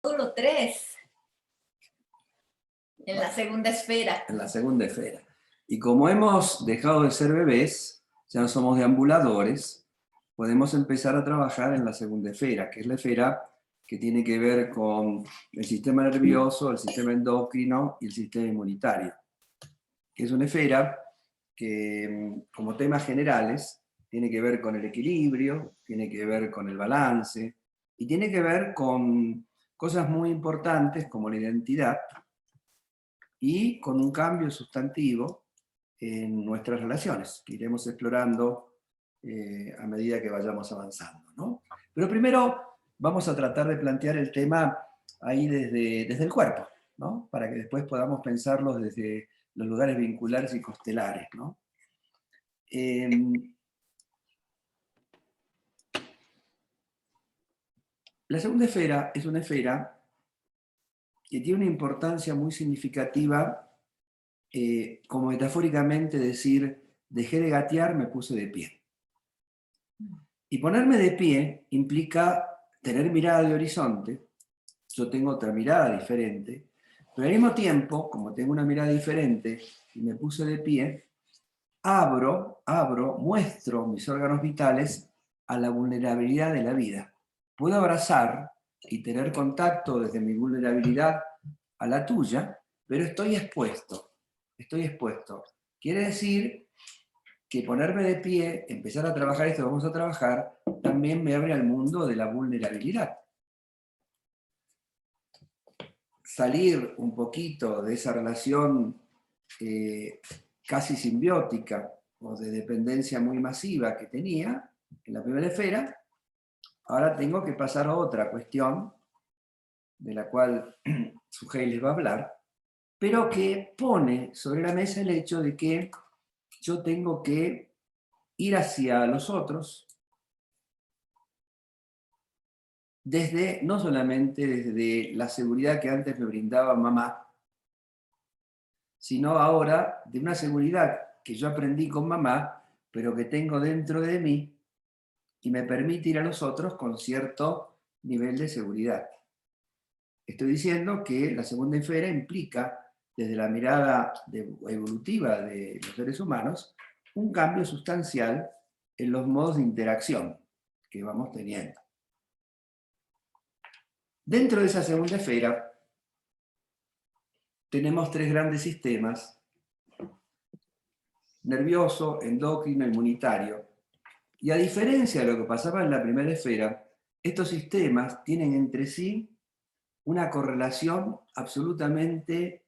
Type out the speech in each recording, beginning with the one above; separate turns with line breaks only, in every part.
Módulo 3, en la segunda esfera.
En la segunda esfera. Y como hemos dejado de ser bebés, ya no somos deambuladores, podemos empezar a trabajar en la segunda esfera, que es la esfera que tiene que ver con el sistema nervioso, el sistema endocrino y el sistema inmunitario. Que es una esfera que, como temas generales, tiene que ver con el equilibrio, tiene que ver con el balance, y tiene que ver con cosas muy importantes como la identidad y con un cambio sustantivo en nuestras relaciones, que iremos explorando a medida que vayamos avanzando, ¿no? Pero primero vamos a tratar de plantear el tema ahí desde el cuerpo, ¿no? Para que después podamos pensarlo desde los lugares vinculares y costelares, ¿no? La segunda esfera es una esfera que tiene una importancia muy significativa, como metafóricamente decir, dejé de gatear, me puse de pie. Y ponerme de pie implica tener mirada de horizonte. Yo tengo otra mirada diferente, pero al mismo tiempo, como tengo una mirada diferente y me puse de pie, muestro mis órganos vitales a la vulnerabilidad de la vida. Puedo abrazar y tener contacto desde mi vulnerabilidad a la tuya, pero estoy expuesto. Estoy expuesto. Quiere decir que ponerme de pie, empezar a trabajar esto que vamos a trabajar, también me abre al mundo de la vulnerabilidad. Salir un poquito de esa relación casi simbiótica o de dependencia muy masiva que tenía en la primera esfera, ahora tengo que pasar a otra cuestión, de la cual Suheil les va a hablar, pero que pone sobre la mesa el hecho de que yo tengo que ir hacia los otros desde, no solamente desde la seguridad que antes me brindaba mamá, sino ahora de una seguridad que yo aprendí con mamá, pero que tengo dentro de mí y me permite ir a los otros con cierto nivel de seguridad. Estoy diciendo que la segunda esfera implica, desde la mirada evolutiva de los seres humanos, un cambio sustancial en los modos de interacción que vamos teniendo. Dentro de esa segunda esfera tenemos tres grandes sistemas: nervioso, endocrino, inmunitario. Y a diferencia de lo que pasaba en la primera esfera, estos sistemas tienen entre sí una correlación absolutamente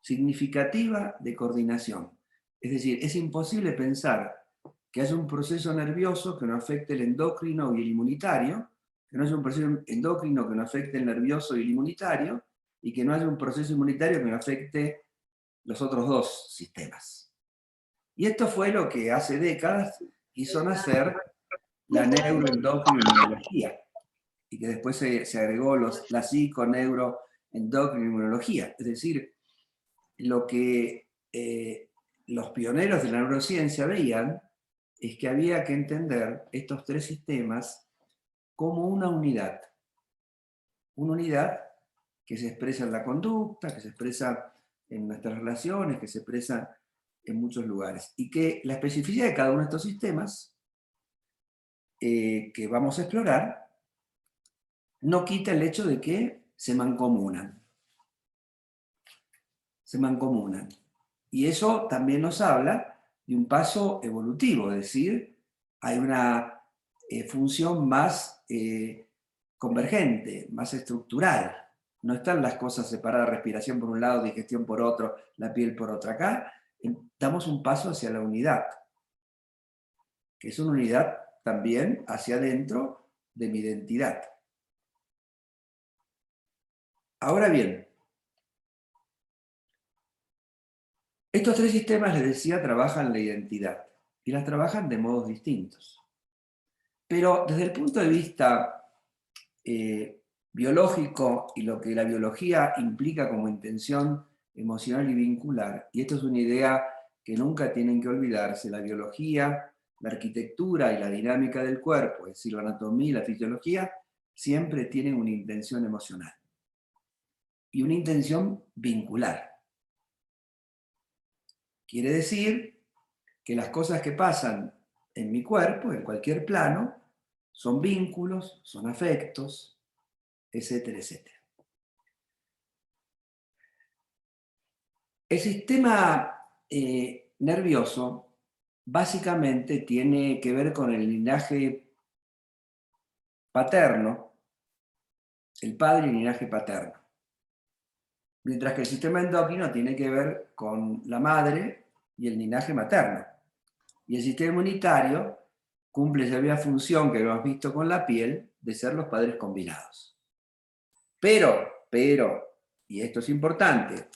significativa de coordinación. Es decir, es imposible pensar que haya un proceso nervioso que no afecte el endocrino y el inmunitario, que no haya un proceso endocrino que no afecte el nervioso y el inmunitario, y que no haya un proceso inmunitario que no afecte los otros dos sistemas. Y esto fue lo que hace décadas hizo nacer la neuroendocrinología, y que después se agregó la psiconeuroendocrinología. Es decir, lo que los pioneros de la neurociencia veían es que había que entender estos tres sistemas como una unidad. Una unidad que se expresa en la conducta, que se expresa en nuestras relaciones, que se expresa en muchos lugares. Y que la especificidad de cada uno de estos sistemas que vamos a explorar no quita el hecho de que se mancomunan. Se mancomunan. Y eso también nos habla de un paso evolutivo, es decir, hay una función más convergente, más estructural. No están las cosas separadas, respiración por un lado, digestión por otro, la piel por otra. Acá damos un paso hacia la unidad, que es una unidad también hacia adentro de mi identidad. Ahora bien, estos tres sistemas, les decía, trabajan la identidad y las trabajan de modos distintos. Pero desde el punto de vista biológico y lo que la biología implica como intención emocional y vincular, y esto es una idea que nunca tienen que olvidarse, la biología, la arquitectura y la dinámica del cuerpo, es decir, la anatomía y la fisiología, siempre tienen una intención emocional. y una intención vincular. Quiere decir que las cosas que pasan en mi cuerpo, en cualquier plano, son vínculos, son afectos, etcétera, etcétera. El sistema nervioso básicamente tiene que ver con el linaje paterno, el padre y el linaje paterno. Mientras que el sistema endocrino tiene que ver con la madre y el linaje materno. Y el sistema inmunitario cumple esa misma función que hemos visto con la piel de ser los padres combinados. Pero, y esto es importante,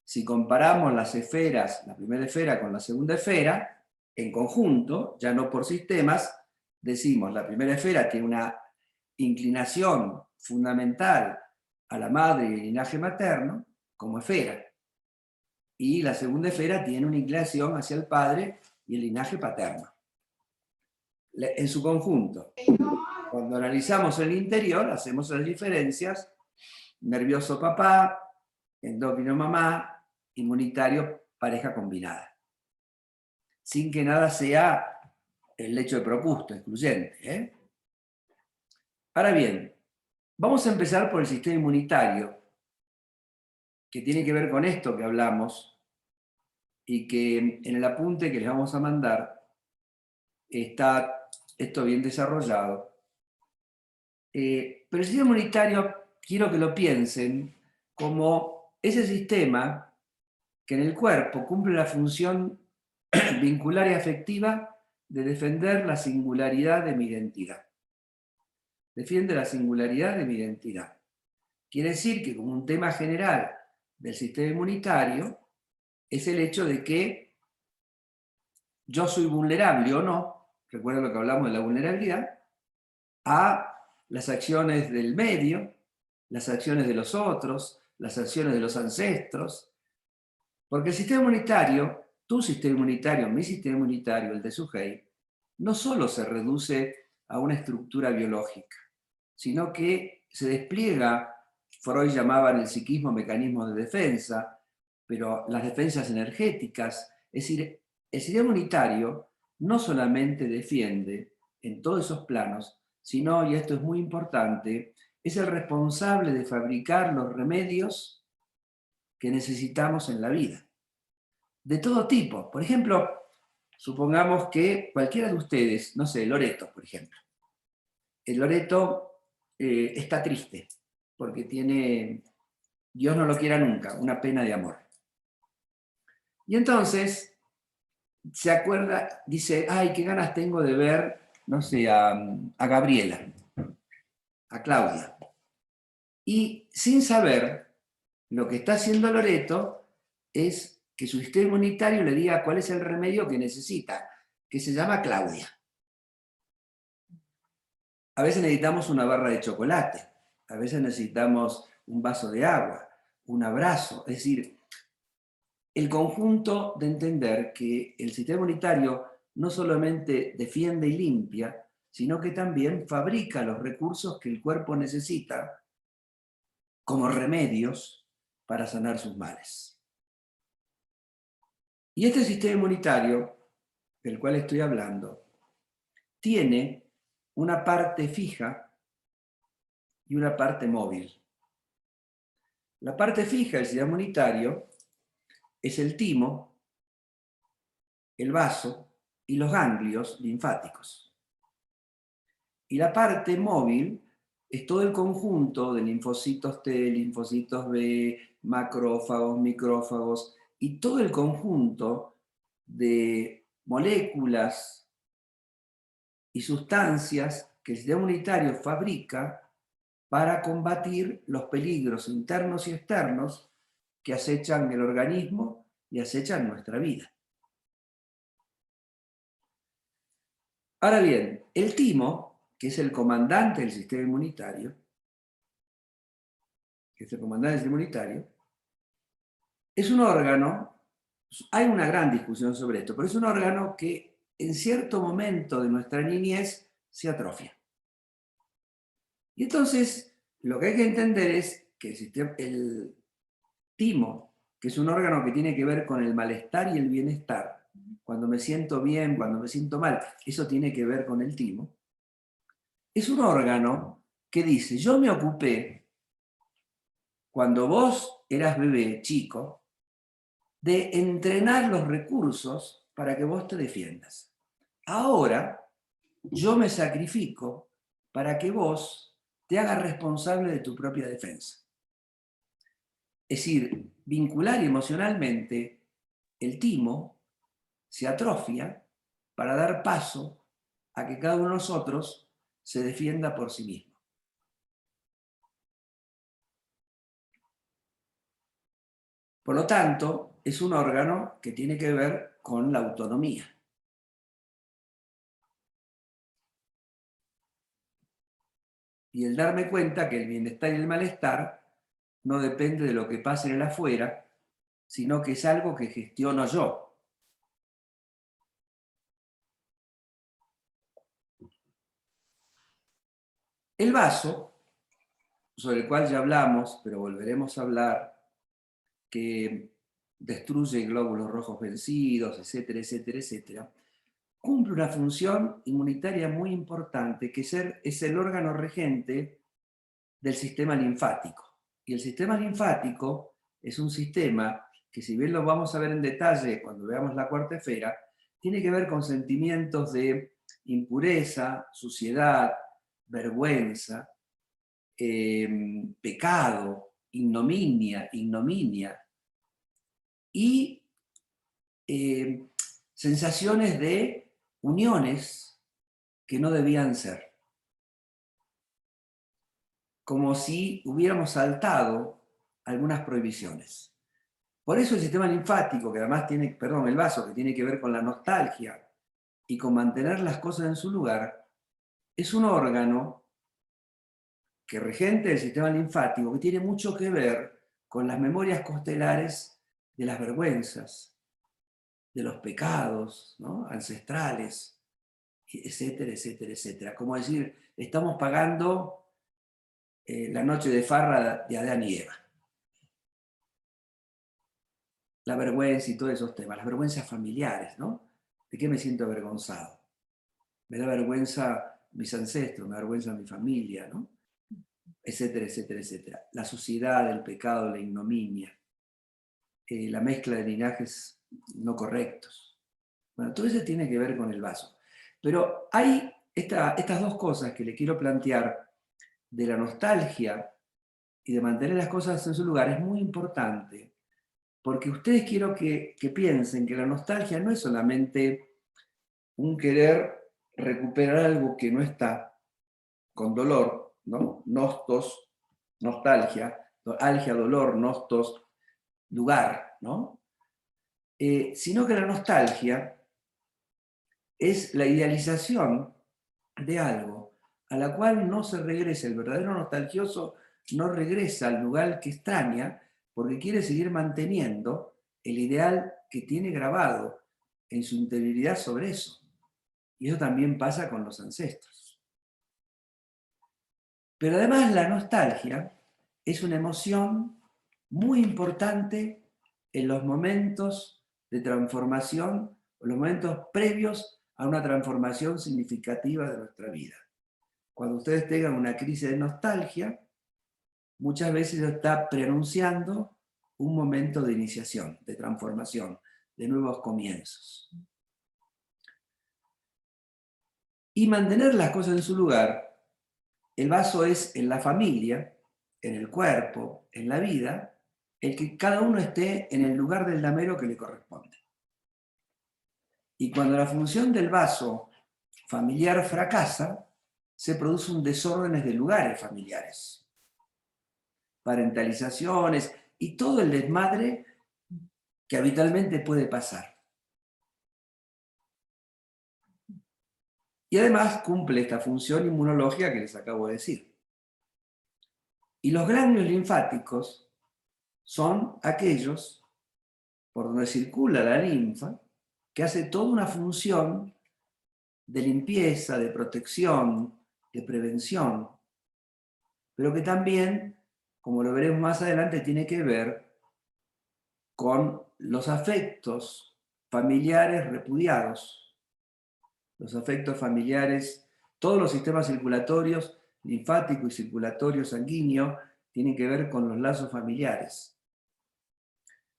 si comparamos las esferas, la primera esfera con la segunda esfera, en conjunto, ya no por sistemas, decimos la primera esfera tiene una inclinación fundamental a la madre y el linaje materno como esfera, y la segunda esfera tiene una inclinación hacia el padre y el linaje paterno. En su conjunto, cuando analizamos el interior, hacemos las diferencias: nervioso papá, endocrino mamá, inmunitario pareja combinada. Sin que nada sea el lecho de Procusto, excluyente. Ahora bien, vamos a empezar por el sistema inmunitario, que tiene que ver con esto que hablamos, y que en el apunte que les vamos a mandar está esto bien desarrollado. Pero el sistema inmunitario, quiero que lo piensen como ese sistema que en el cuerpo cumple la función vincular y afectiva de defender la singularidad de mi identidad. Defiende la singularidad de mi identidad. Quiere decir que como un tema general del sistema inmunitario es el hecho de que yo soy vulnerable o no, recuerda lo que hablamos de la vulnerabilidad, a las acciones del medio, las acciones de los otros, las acciones de los ancestros, porque el sistema inmunitario, tu sistema inmunitario, mi sistema inmunitario, el de Suhey, no solo se reduce a una estructura biológica, sino que se despliega, Freud llamaba en el psiquismo mecanismos de defensa, pero las defensas energéticas, es decir, el sistema inmunitario no solamente defiende en todos esos planos, sino, y esto es muy importante, es el responsable de fabricar los remedios que necesitamos en la vida. De todo tipo. Por ejemplo, supongamos que cualquiera de ustedes, no sé, Loreto, por ejemplo. El Loreto está triste porque tiene, Dios no lo quiera nunca, una pena de amor. Y entonces se acuerda, dice, ay, qué ganas tengo de ver, no sé, a Gabriela, a Claudia. Y sin saber, lo que está haciendo Loreto es que su sistema inmunitario le diga cuál es el remedio que necesita, que se llama Claudia. A veces necesitamos una barra de chocolate, a veces necesitamos un vaso de agua, un abrazo, es decir, el conjunto de entender que el sistema inmunitario no solamente defiende y limpia, sino que también fabrica los recursos que el cuerpo necesita como remedios para sanar sus males. Y este sistema inmunitario, del cual estoy hablando, tiene una parte fija y una parte móvil. La parte fija del sistema inmunitario es el timo, el vaso y los ganglios linfáticos. Y la parte móvil es todo el conjunto de linfocitos T, linfocitos B, macrófagos, micrófagos, y todo el conjunto de moléculas y sustancias que el sistema inmunitario fabrica para combatir los peligros internos y externos que acechan el organismo y acechan nuestra vida. Ahora bien, el timo, que es el comandante del sistema inmunitario, es un órgano, hay una gran discusión sobre esto, pero es un órgano que en cierto momento de nuestra niñez se atrofia. Y entonces, lo que hay que entender es que el timo, que es un órgano que tiene que ver con el malestar y el bienestar. Cuando me siento bien, cuando me siento mal, eso tiene que ver con el timo. Es un órgano que dice, yo me ocupé, cuando vos eras bebé, chico, de entrenar los recursos para que vos te defiendas. Ahora, yo me sacrifico para que vos te hagas responsable de tu propia defensa. Es decir, vincular emocionalmente el timo se atrofia para dar paso a que cada uno de nosotros se defienda por sí mismo. Por lo tanto, es un órgano que tiene que ver con la autonomía. Y el darme cuenta que el bienestar y el malestar no depende de lo que pase en el afuera, sino que es algo que gestiono yo. El vaso, sobre el cual ya hablamos, pero volveremos a hablar, que destruye glóbulos rojos vencidos, etcétera, etcétera, etcétera, cumple una función inmunitaria muy importante, que es el órgano regente del sistema linfático. Y el sistema linfático es un sistema que, si bien lo vamos a ver en detalle cuando veamos la cuarta esfera, tiene que ver con sentimientos de impureza, suciedad, vergüenza, pecado, ignominia y sensaciones de uniones que no debían ser. Como si hubiéramos saltado algunas prohibiciones. Por eso el sistema linfático, que además tiene, perdón, el vaso, que tiene que ver con la nostalgia y con mantener las cosas en su lugar, es un órgano que regente el sistema linfático, que tiene mucho que ver con las memorias constelares de las vergüenzas, de los pecados, ¿no?, ancestrales, etcétera, etcétera, etcétera. Como decir, estamos pagando la noche de farra de Adán y Eva. La vergüenza y todos esos temas, las vergüenzas familiares, ¿no? ¿De qué me siento avergonzado? Me da vergüenza mis ancestros, me da vergüenza mi familia, ¿no? Etcétera, etcétera, etcétera. La suciedad, el pecado, la ignominia, la mezcla de linajes no correctos. Bueno, todo eso tiene que ver con el vaso. Pero hay estas dos cosas que le quiero plantear, de la nostalgia y de mantener las cosas en su lugar, es muy importante, porque ustedes quiero que piensen que la nostalgia no es solamente un querer recuperar algo que no está, con dolor, ¿no? Nostos, nostalgia, algia, dolor, nostos, lugar, ¿no? Sino que la nostalgia es la idealización de algo a la cual no se regresa. El verdadero nostalgioso no regresa al lugar que extraña porque quiere seguir manteniendo el ideal que tiene grabado en su interioridad sobre eso. Y eso también pasa con los ancestros. Pero además la nostalgia es una emoción muy importante en los momentos de transformación, o los momentos previos a una transformación significativa de nuestra vida. Cuando ustedes tengan una crisis de nostalgia, muchas veces está preanunciando un momento de iniciación, de transformación, de nuevos comienzos. Y mantener las cosas en su lugar, el vaso es en la familia, en el cuerpo, en la vida, el que cada uno esté en el lugar del damero que le corresponde. Y cuando la función del vaso familiar fracasa, se produce un desorden de lugares familiares, parentalizaciones y todo el desmadre que habitualmente puede pasar. Y además cumple esta función inmunológica que les acabo de decir. Y los ganglios linfáticos son aquellos por donde circula la linfa, que hace toda una función de limpieza, de protección, de prevención, pero que también, como lo veremos más adelante, tiene que ver con los afectos familiares repudiados. Los afectos familiares, todos los sistemas circulatorios, linfático y circulatorio sanguíneo, tienen que ver con los lazos familiares.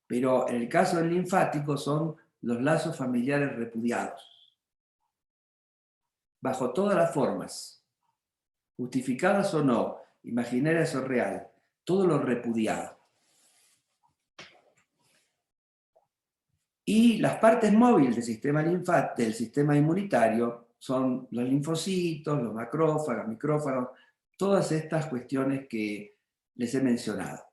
Pero en el caso del linfático son los lazos familiares repudiados, bajo todas las formas, justificadas o no, imaginarias o real, todo lo repudiado. Y las partes móviles del sistema inmunitario son los linfocitos, los macrófagos, micrófagos, todas estas cuestiones que les he mencionado.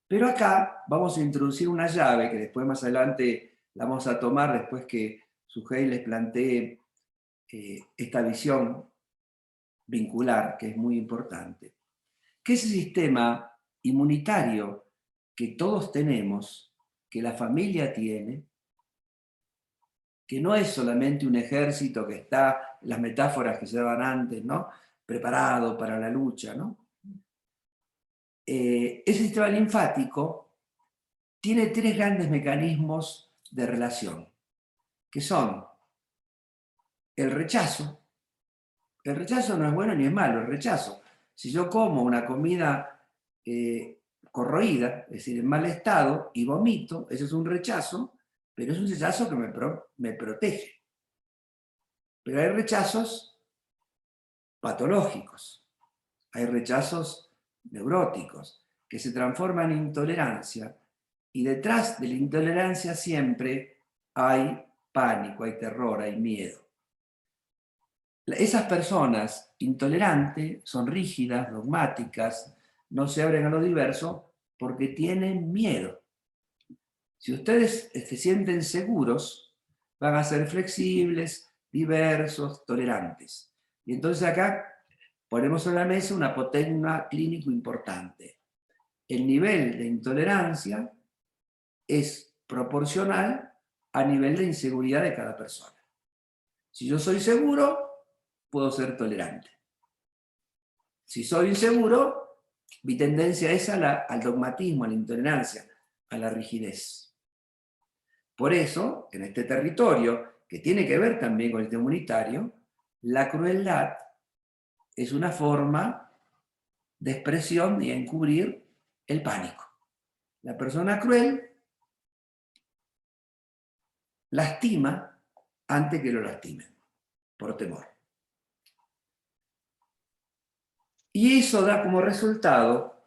Pero acá vamos a introducir una llave que después más adelante la vamos a tomar después que Suhey les plantee esta visión vincular, que es muy importante. Que ese sistema inmunitario que todos tenemos, que la familia tiene, que no es solamente un ejército que está, las metáforas que se daban antes, ¿no? Preparado para la lucha, ¿no? Ese sistema linfático tiene tres grandes mecanismos de relación, que son el rechazo. El rechazo no es bueno ni es malo, el rechazo. Si yo como una comida corroída, es decir, en mal estado, y vomito, ese es un rechazo, pero es un rechazo que me protege. Pero hay rechazos patológicos, hay rechazos neuróticos, que se transforman en intolerancia, y detrás de la intolerancia siempre hay pánico, hay terror, hay miedo. Esas personas intolerantes son rígidas, dogmáticas, no se abren a lo diverso porque tienen miedo. Si ustedes se sienten seguros, van a ser flexibles, diversos, tolerantes. Y entonces acá ponemos sobre la mesa una potencia clínico importante. El nivel de intolerancia es proporcional al nivel de inseguridad de cada persona. Si yo soy seguro, puedo ser tolerante. Si soy inseguro, mi tendencia es al dogmatismo, a la intolerancia, a la rigidez. Por eso, en este territorio, que tiene que ver también con el tema inmunitario, la crueldad es una forma de expresión y encubrir el pánico. La persona cruel lastima antes que lo lastimen, por temor. Y eso da como resultado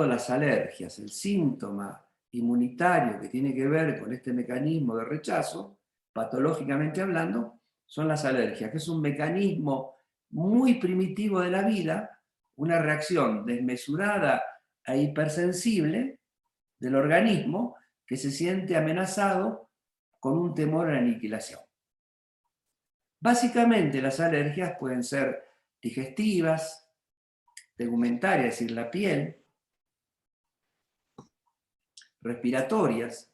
las alergias, el síntoma inmunitario que tiene que ver con este mecanismo de rechazo, patológicamente hablando, son las alergias, que es un mecanismo muy primitivo de la vida, una reacción desmesurada e hipersensible del organismo que se siente amenazado con un temor a la aniquilación. Básicamente las alergias pueden ser digestivas, tegumentarias, es decir, la piel, respiratorias,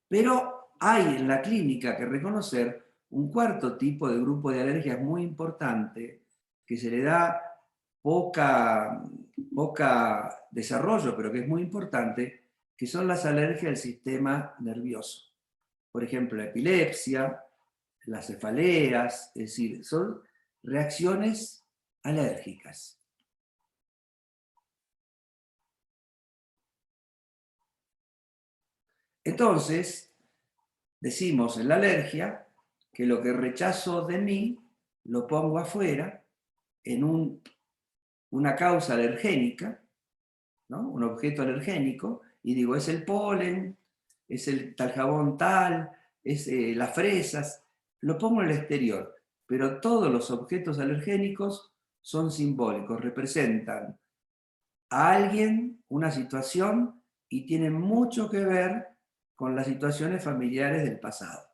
pero hay en la clínica que reconocer un cuarto tipo de grupo de alergias muy importante que se le da poca desarrollo, pero que es muy importante, que son las alergias del sistema nervioso. Por ejemplo, la epilepsia, las cefaleas, es decir, son reacciones alérgicas. Entonces, decimos en la alergia que lo que rechazo de mí lo pongo afuera en una causa alergénica, ¿no? Un objeto alergénico, y digo, es el polen, es el tal jabón tal, es las fresas, lo pongo en el exterior, pero todos los objetos alergénicos son simbólicos, representan a alguien, una situación, y tienen mucho que ver con las situaciones familiares del pasado.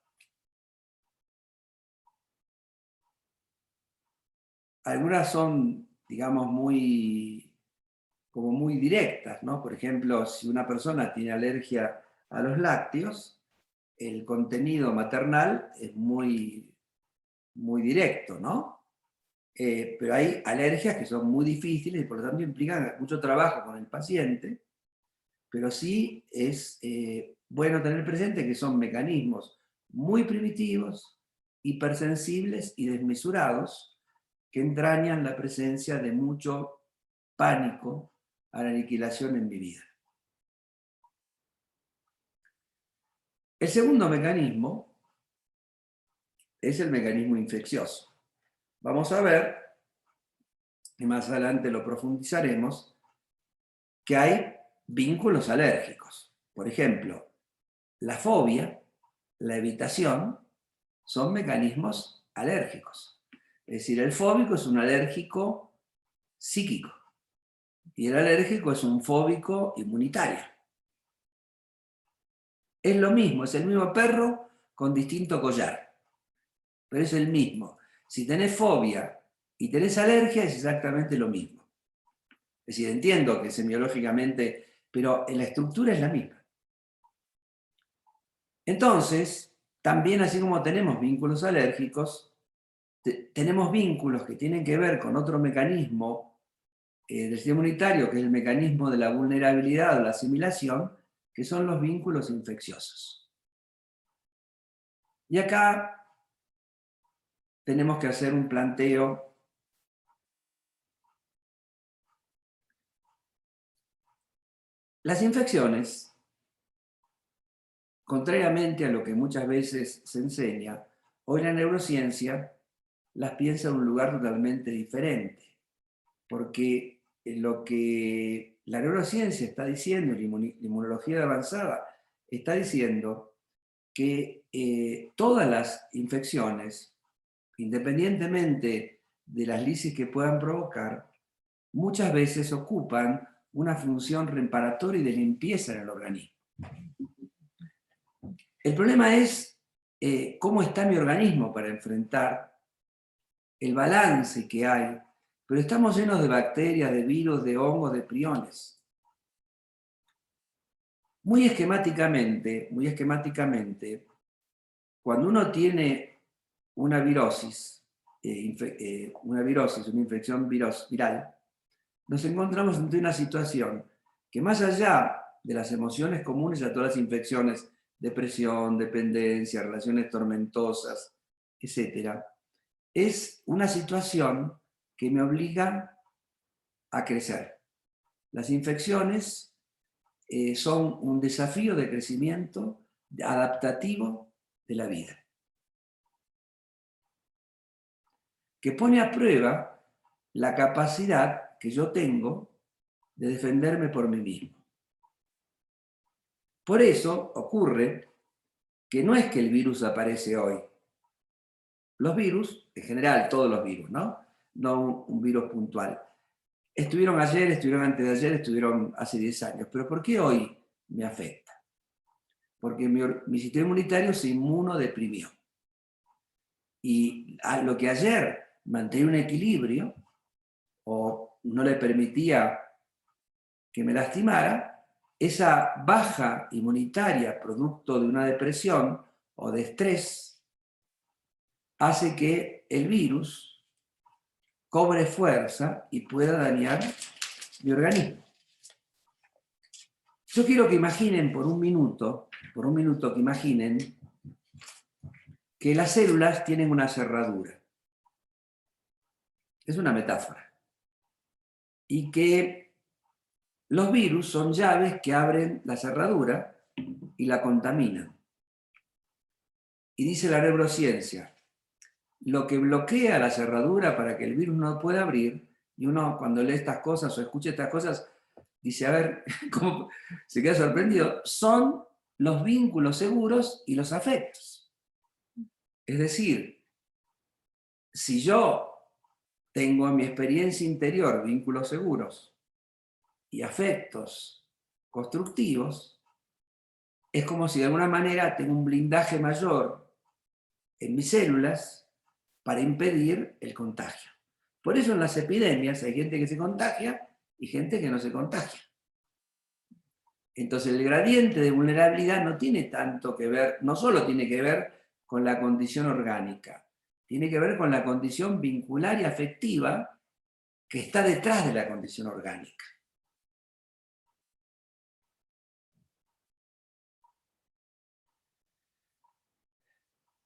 Algunas son, digamos, como muy directas, ¿no? Por ejemplo, si una persona tiene alergia a los lácteos, el contenido maternal es muy directo, ¿no? Pero hay alergias que son muy difíciles y por lo tanto implican mucho trabajo con el paciente, pero sí es bueno tener presente que son mecanismos muy primitivos, hipersensibles y desmesurados, que entrañan la presencia de mucho pánico a la aniquilación en mi vida. El segundo mecanismo es el mecanismo infeccioso. Vamos a ver, y más adelante lo profundizaremos, que hay vínculos alérgicos. Por ejemplo, la fobia, la evitación, son mecanismos alérgicos. Es decir, el fóbico es un alérgico psíquico y el alérgico es un fóbico inmunitario. Es lo mismo, es el mismo perro con distinto collar, pero es el mismo. Si tenés fobia y tenés alergia, es exactamente lo mismo. Es decir, entiendo que semiológicamente, pero la estructura es la misma. Entonces, también así como tenemos vínculos alérgicos, tenemos vínculos que tienen que ver con otro mecanismo del sistema inmunitario, que es el mecanismo de la vulnerabilidad o la asimilación, que son los vínculos infecciosos. Y acá tenemos que hacer un planteo Las infecciones, contrariamente a lo que muchas veces se enseña, hoy la neurociencia las piensa en un lugar totalmente diferente, porque lo que la neurociencia está diciendo, la inmunología avanzada, está diciendo que todas las infecciones, independientemente de las lisis que puedan provocar, muchas veces ocupan una función reparatoria y de limpieza en el organismo. El problema es cómo está mi organismo para enfrentar el balance que hay, pero estamos llenos de bacterias, de virus, de hongos, de priones. Muy esquemáticamente, cuando uno tiene una virosis, una infección viral, nos encontramos ante una situación que más allá de las emociones comunes a todas las infecciones, depresión, dependencia, relaciones tormentosas, etc., es una situación que me obliga a crecer. Las infecciones son un desafío de crecimiento adaptativo de la vida, que pone a prueba la capacidad que yo tengo de defenderme por mí mismo. Por eso ocurre que no es que el virus aparece hoy. Los virus, en general todos los virus, ¿no? No un virus puntual. Estuvieron ayer, estuvieron antes de ayer, estuvieron hace 10 años. Pero ¿por qué hoy me afecta? Porque mi sistema inmunitario se inmunodeprimió. Y a lo que ayer mantenía un equilibrio o no le permitía que me lastimara, esa baja inmunitaria producto de una depresión o de estrés hace que el virus cobre fuerza y pueda dañar mi organismo. Yo quiero que imaginen por un minuto que imaginen que las células tienen una cerradura. Es una metáfora. Y que los virus son llaves que abren la cerradura y la contaminan. Y dice la neurociencia, lo que bloquea la cerradura para que el virus no pueda abrir, y uno cuando lee estas cosas o escucha estas cosas, dice, a ver, ¿cómo? Se queda sorprendido, son los vínculos seguros y los afectos. Es decir, si yo tengo en mi experiencia interior vínculos seguros y afectos constructivos, es como si de alguna manera tengo un blindaje mayor en mis células para impedir el contagio. Por eso en las epidemias hay gente que se contagia y gente que no se contagia. Entonces el gradiente de vulnerabilidad no tiene tanto que ver, no solo tiene que ver con la condición orgánica, tiene que ver con la condición vincular y afectiva que está detrás de la condición orgánica.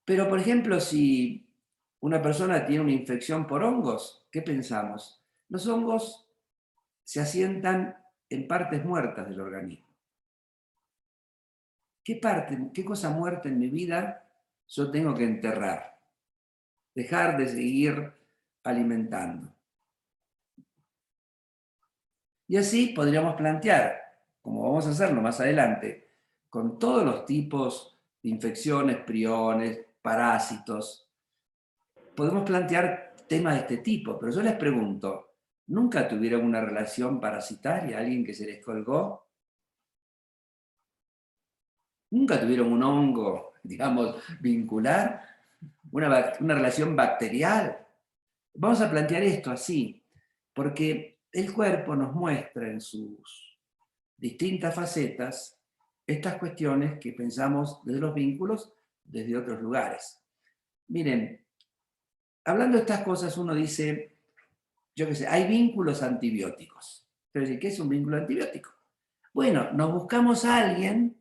Pero, por ejemplo, si una persona tiene una infección por hongos, ¿qué pensamos? Los hongos se asientan en partes muertas del organismo. ¿Qué cosa muerta en mi vida yo tengo que enterrar? Dejar de seguir alimentando. Y así podríamos plantear, como vamos a hacerlo más adelante, con todos los tipos de infecciones, priones, parásitos, podemos plantear temas de este tipo, pero yo les pregunto, ¿nunca tuvieron una relación parasitaria, alguien que se les colgó? ¿Nunca tuvieron un hongo, digamos, vincular? ¿Una relación bacterial? Vamos a plantear esto así, porque el cuerpo nos muestra en sus distintas facetas estas cuestiones que pensamos desde los vínculos, desde otros lugares. Miren, hablando de estas cosas uno dice, yo qué sé, hay vínculos antibióticos. Pero ¿qué es un vínculo antibiótico? Bueno, nos buscamos a alguien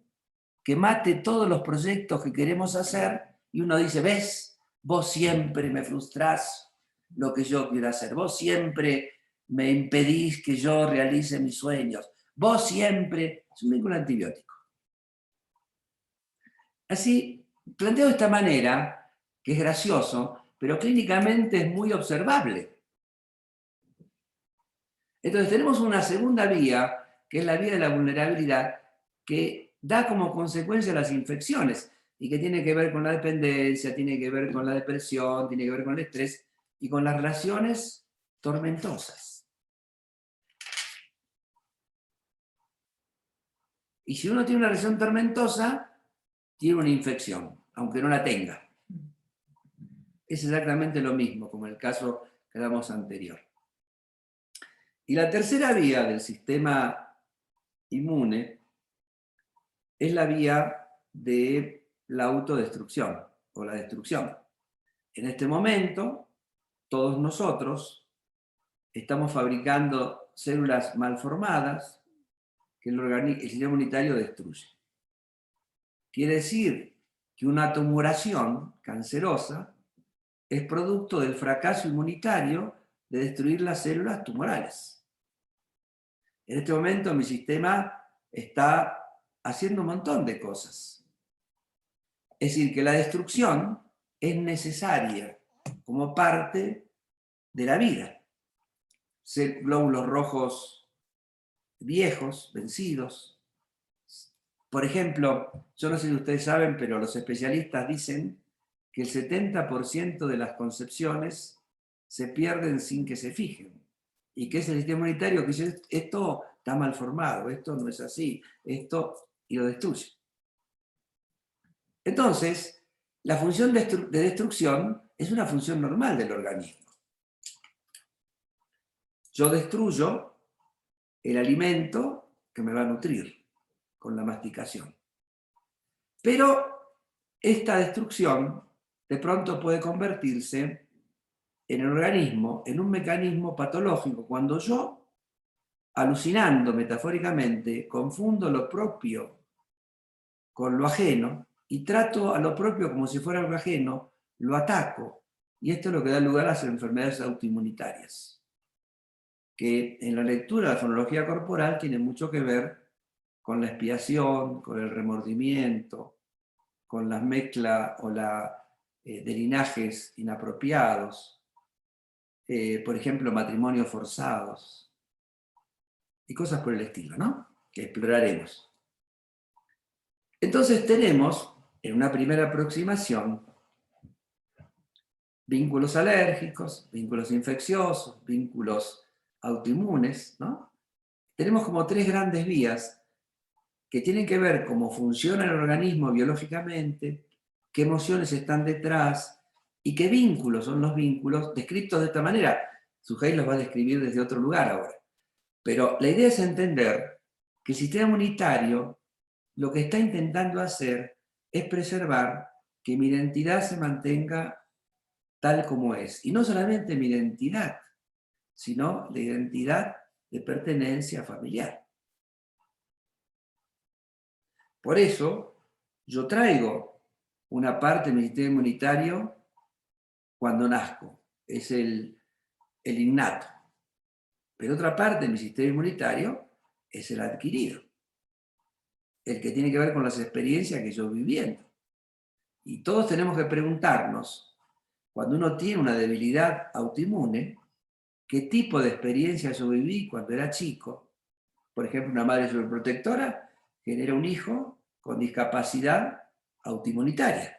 que mate todos los proyectos que queremos hacer y uno dice, ¿ves? Vos siempre me frustrás lo que yo quiero hacer. Vos siempre me impedís que yo realice mis sueños. Vos siempre... Es un vínculo antibiótico. Así, planteo de esta manera, que es gracioso, pero clínicamente es muy observable. Entonces tenemos una segunda vía, que es la vía de la vulnerabilidad, que da como consecuencia las infecciones y que tiene que ver con la dependencia, tiene que ver con la depresión, tiene que ver con el estrés y con las relaciones tormentosas. Y si uno tiene una relación tormentosa, tiene una infección, aunque no la tenga. Es exactamente lo mismo, como en el caso que damos anterior. Y la tercera vía del sistema inmune es la vía de la autodestrucción o la destrucción. En este momento, todos nosotros estamos fabricando células malformadas que el sistema inmunitario destruye. Quiere decir que una tumoración cancerosa es producto del fracaso inmunitario de destruir las células tumorales. En este momento mi sistema está haciendo un montón de cosas. Es decir, que la destrucción es necesaria como parte de la vida. Glóbulos rojos viejos, vencidos. Por ejemplo, yo no sé si ustedes saben, pero los especialistas dicen que el 70% de las concepciones se pierden sin que se fijen. Y que es el sistema inmunitario que dice, esto está mal formado, esto no es así, esto, y lo destruye. Entonces, la función de destrucción es una función normal del organismo. Yo destruyo el alimento que me va a nutrir con la masticación. Pero esta destrucción de pronto puede convertirse en el organismo en un mecanismo patológico cuando yo, alucinando metafóricamente, confundo lo propio con lo ajeno y trato a lo propio como si fuera algo ajeno, lo ataco. Y esto es lo que da lugar a las enfermedades autoinmunitarias, que en la lectura de la fonología corporal tiene mucho que ver con la expiación, con el remordimiento, con la mezcla o de linajes inapropiados, por ejemplo, matrimonios forzados, y cosas por el estilo, ¿no? Que exploraremos. Entonces tenemos, en una primera aproximación, vínculos alérgicos, vínculos infecciosos, vínculos autoinmunes, ¿no? Tenemos como tres grandes vías que tienen que ver cómo funciona el organismo biológicamente, qué emociones están detrás y qué vínculos son los vínculos descritos de esta manera. Sujeil los va a describir desde otro lugar ahora. Pero la idea es entender que el sistema inmunitario lo que está intentando hacer es preservar que mi identidad se mantenga tal como es. Y no solamente mi identidad, sino la identidad de pertenencia familiar. Por eso, yo traigo una parte de mi sistema inmunitario cuando nazco, es el innato. Pero otra parte de mi sistema inmunitario es el adquirido, el que tiene que ver con las experiencias que yo viviendo. Y todos tenemos que preguntarnos, cuando uno tiene una debilidad autoinmune, ¿qué tipo de experiencia yo viví cuando era chico? Por ejemplo, una madre sobreprotectora genera un hijo con discapacidad autoinmunitaria,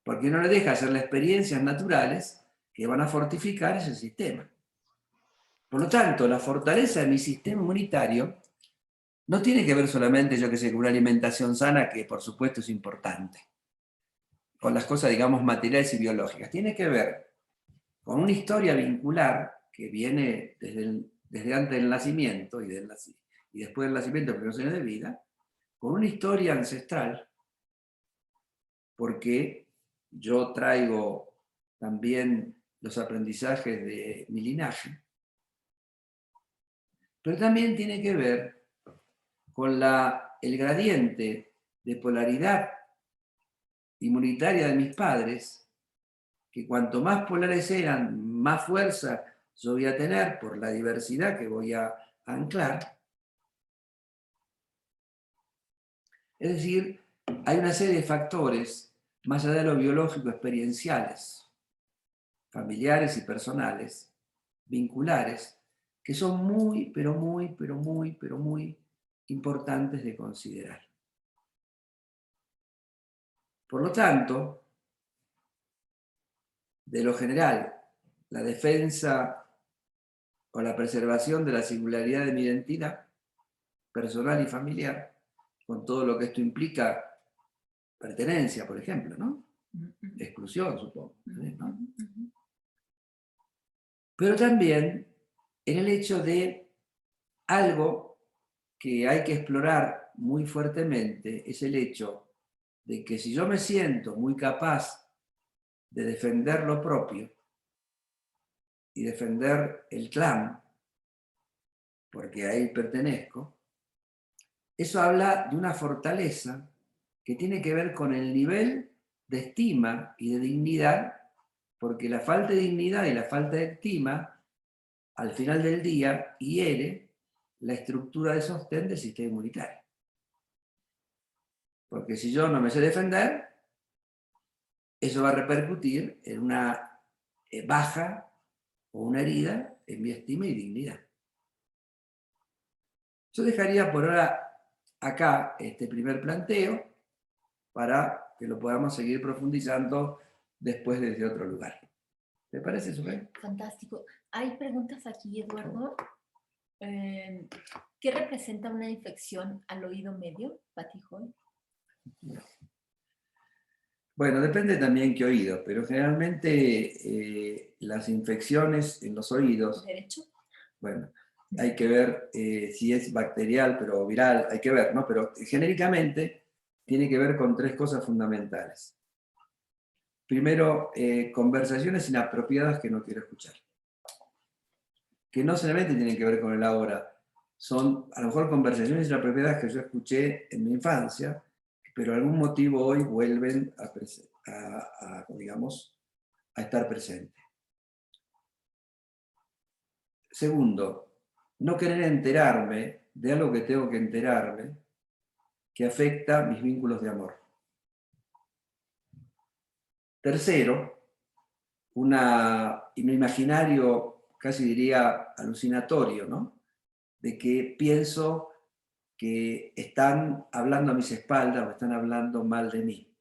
porque no le deja hacer las experiencias naturales que van a fortificar ese sistema. Por lo tanto, la fortaleza de mi sistema inmunitario no tiene que ver solamente, yo que sé, con una alimentación sana, que por supuesto es importante, con las cosas, digamos, materiales y biológicas. Tiene que ver con una historia vincular que viene desde antes del nacimiento y después del nacimiento, primeros años de vida, con una historia ancestral, porque yo traigo también los aprendizajes de mi linaje, pero también tiene que ver con el gradiente de polaridad inmunitaria de mis padres, que cuanto más polares eran, más fuerza yo voy a tener por la diversidad que voy a anclar. Es decir, hay una serie de factores, más allá de lo biológico, experienciales, familiares y personales, vinculares, que son muy, pero muy, pero muy, pero muy importantes de considerar. Por lo tanto, de lo general, la defensa o la preservación de la singularidad de mi identidad personal y familiar, con todo lo que esto implica, pertenencia, por ejemplo, ¿no? Exclusión, supongo, ¿no? Pero también en el hecho de algo que hay que explorar muy fuertemente, es el hecho de que si yo me siento muy capaz de defender lo propio y defender el clan, porque ahí pertenezco, eso habla de una fortaleza que tiene que ver con el nivel de estima y de dignidad, porque la falta de dignidad y la falta de estima, al final del día, hiere la estructura de sostén del sistema inmunitario. Porque si yo no me sé defender, eso va a repercutir en una baja o una herida en mi estima y dignidad. Yo dejaría por ahora acá este primer planteo para que lo podamos seguir profundizando después desde otro lugar. ¿Te parece, Sofía?
Fantástico. Hay preguntas aquí, Eduardo. ¿Qué representa una infección al oído medio, Patijón?
Bueno, depende también qué oído, pero generalmente las infecciones en los oídos,
¿Derecho?
bueno, hay que ver si es bacterial pero viral, hay que ver, ¿no? Pero genéricamente tiene que ver con tres cosas fundamentales. Primero, conversaciones inapropiadas que no quiero escuchar. Que no solamente tienen que ver con el ahora, son a lo mejor conversaciones inapropiadas que yo escuché en mi infancia, pero algún motivo hoy vuelven digamos, a estar presentes. Segundo, no querer enterarme de algo que tengo que enterarme, que afecta mis vínculos de amor. Tercero, un imaginario, casi diría alucinatorio, ¿no? De que pienso que están hablando a mis espaldas o están hablando mal de mí.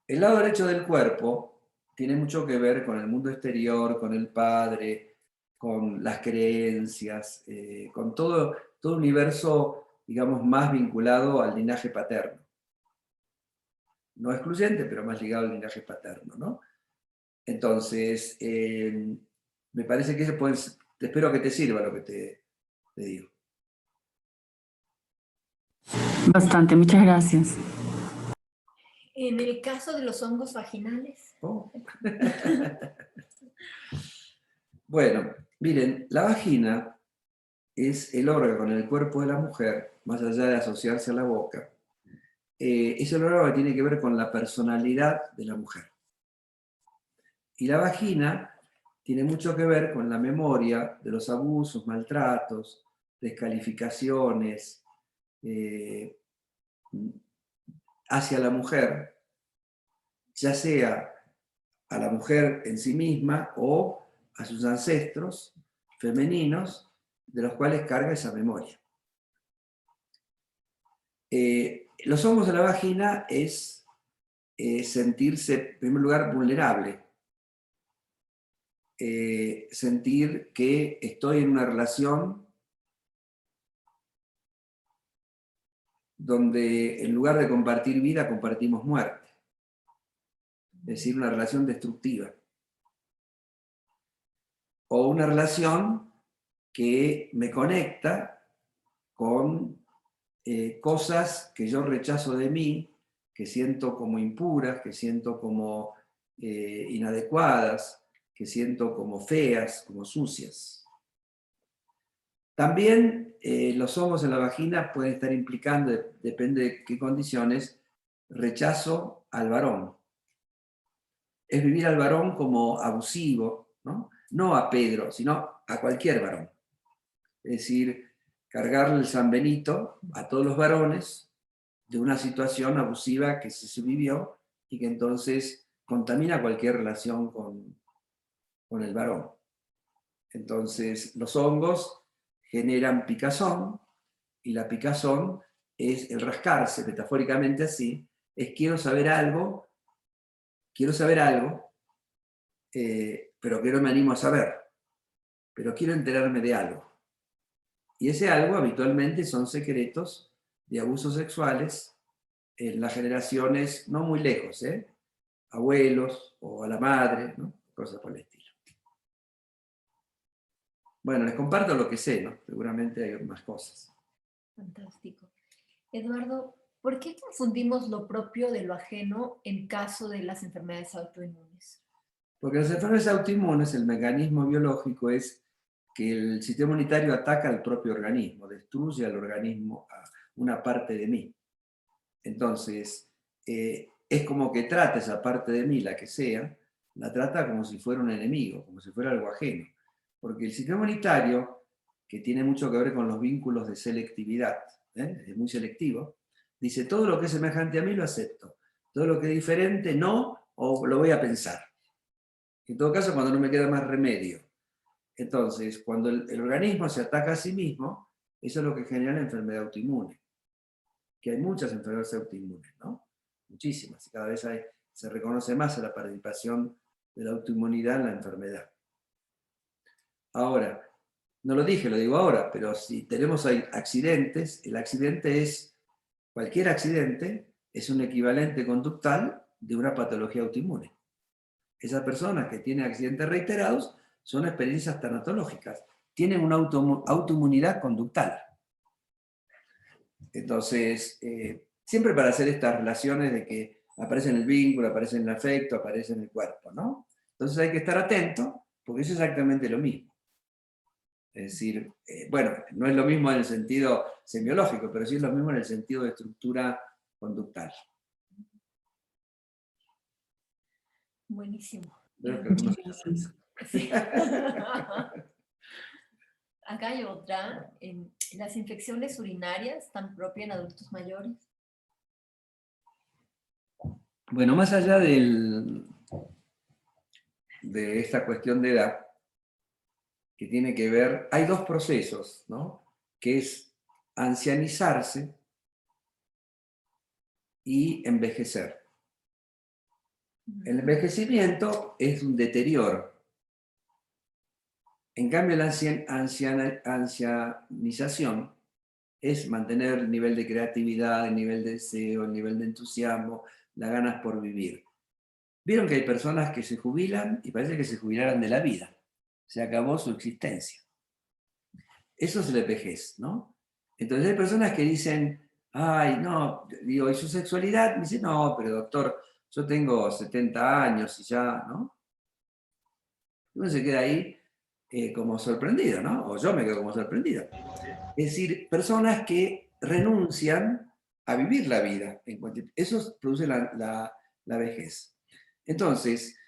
El lado derecho del cuerpo tiene mucho que ver con el mundo exterior, con el padre, con las creencias, con todo universo, digamos, más vinculado al linaje paterno. No excluyente, pero más ligado al linaje paterno, ¿no? Entonces, me parece que espero que te sirva lo que te digo.
Bastante, muchas gracias.
En el caso de los hongos vaginales.
Oh. Bueno, miren, la vagina es el órgano en el cuerpo de la mujer más allá de asociarse a la boca, es el órgano que tiene que ver con la personalidad de la mujer. Y la vagina tiene mucho que ver con la memoria de los abusos, maltratos, descalificaciones hacia la mujer, ya sea a la mujer en sí misma o a sus ancestros femeninos, de los cuales carga esa memoria. Los hongos de la vagina es sentirse, en primer lugar, vulnerable. Sentir que estoy en una relación donde en lugar de compartir vida, compartimos muerte. Es decir, una relación destructiva. O una relación que me conecta con cosas que yo rechazo de mí, que siento como impuras, que siento como inadecuadas, que siento como feas, como sucias. También los hongos en la vagina pueden estar implicando, depende de qué condiciones, rechazo al varón. Es vivir al varón como abusivo, ¿no? No a Pedro, sino a cualquier varón. Es decir, cargarle el San Benito a todos los varones de una situación abusiva que se vivió y que entonces contamina cualquier relación con el varón. Entonces, los hongos generan picazón, y la picazón es el rascarse, metafóricamente así, es quiero saber algo, pero que no me animo a saber, pero quiero enterarme de algo. Y ese algo habitualmente son secretos de abusos sexuales en las generaciones no muy lejos, abuelos o a la madre, ¿no? Cosas por el estilo. Bueno, les comparto lo que sé, ¿no? Seguramente hay más cosas.
Fantástico. Eduardo, ¿por qué confundimos lo propio de lo ajeno en caso de las enfermedades autoinmunes?
Porque las enfermedades autoinmunes, el mecanismo biológico es que el sistema inmunitario ataca al propio organismo, destruye al organismo, a una parte de mí. Entonces, es como que trata esa parte de mí, la que sea, la trata como si fuera un enemigo, como si fuera algo ajeno. Porque el sistema inmunitario, que tiene mucho que ver con los vínculos de selectividad, es muy selectivo, dice, todo lo que es semejante a mí lo acepto, todo lo que es diferente no, o lo voy a pensar. En todo caso, cuando no me queda más remedio. Entonces, cuando el organismo se ataca a sí mismo, eso es lo que genera la enfermedad autoinmune. Que hay muchas enfermedades autoinmunes, ¿no? Muchísimas. Cada vez se reconoce más la participación de la autoinmunidad en la enfermedad. Ahora, no lo dije, lo digo ahora, pero si tenemos accidentes, el accidente es, cualquier accidente es un equivalente conductual de una patología autoinmune. Esas personas que tienen accidentes reiterados son experiencias tanatológicas, tienen una autoinmunidad conductual. Entonces, siempre para hacer estas relaciones de que aparece en el vínculo, aparece en el afecto, aparece en el cuerpo, ¿no? Entonces hay que estar atento, porque eso es exactamente lo mismo. Es decir, bueno, no es lo mismo en el sentido semiológico, pero sí es lo mismo en el sentido de estructura conductual.
Buenísimo.
Veo que
Muchas
algunos-
gracias.
Sí. Acá hay otra. Las infecciones urinarias están propias en adultos mayores.
Bueno, más allá de esta cuestión de edad, que tiene que ver, hay dos procesos, ¿no? Que es ancianizarse y envejecer. El envejecimiento es un deterioro. En cambio, la ancianización es mantener el nivel de creatividad, el nivel de deseo, el nivel de entusiasmo, las ganas por vivir. Vieron que hay personas que se jubilan y parece que se jubilaran de la vida. Se acabó su existencia. Eso es la vejez, ¿no? Entonces hay personas que dicen, ay, no, digo, ¿y su sexualidad? Me dice, no, pero doctor, yo tengo 70 años y ya, ¿no? Uno se queda ahí como sorprendido, ¿no? O yo me quedo como sorprendido. Es decir, personas que renuncian a vivir la vida. Eso produce la vejez. Entonces,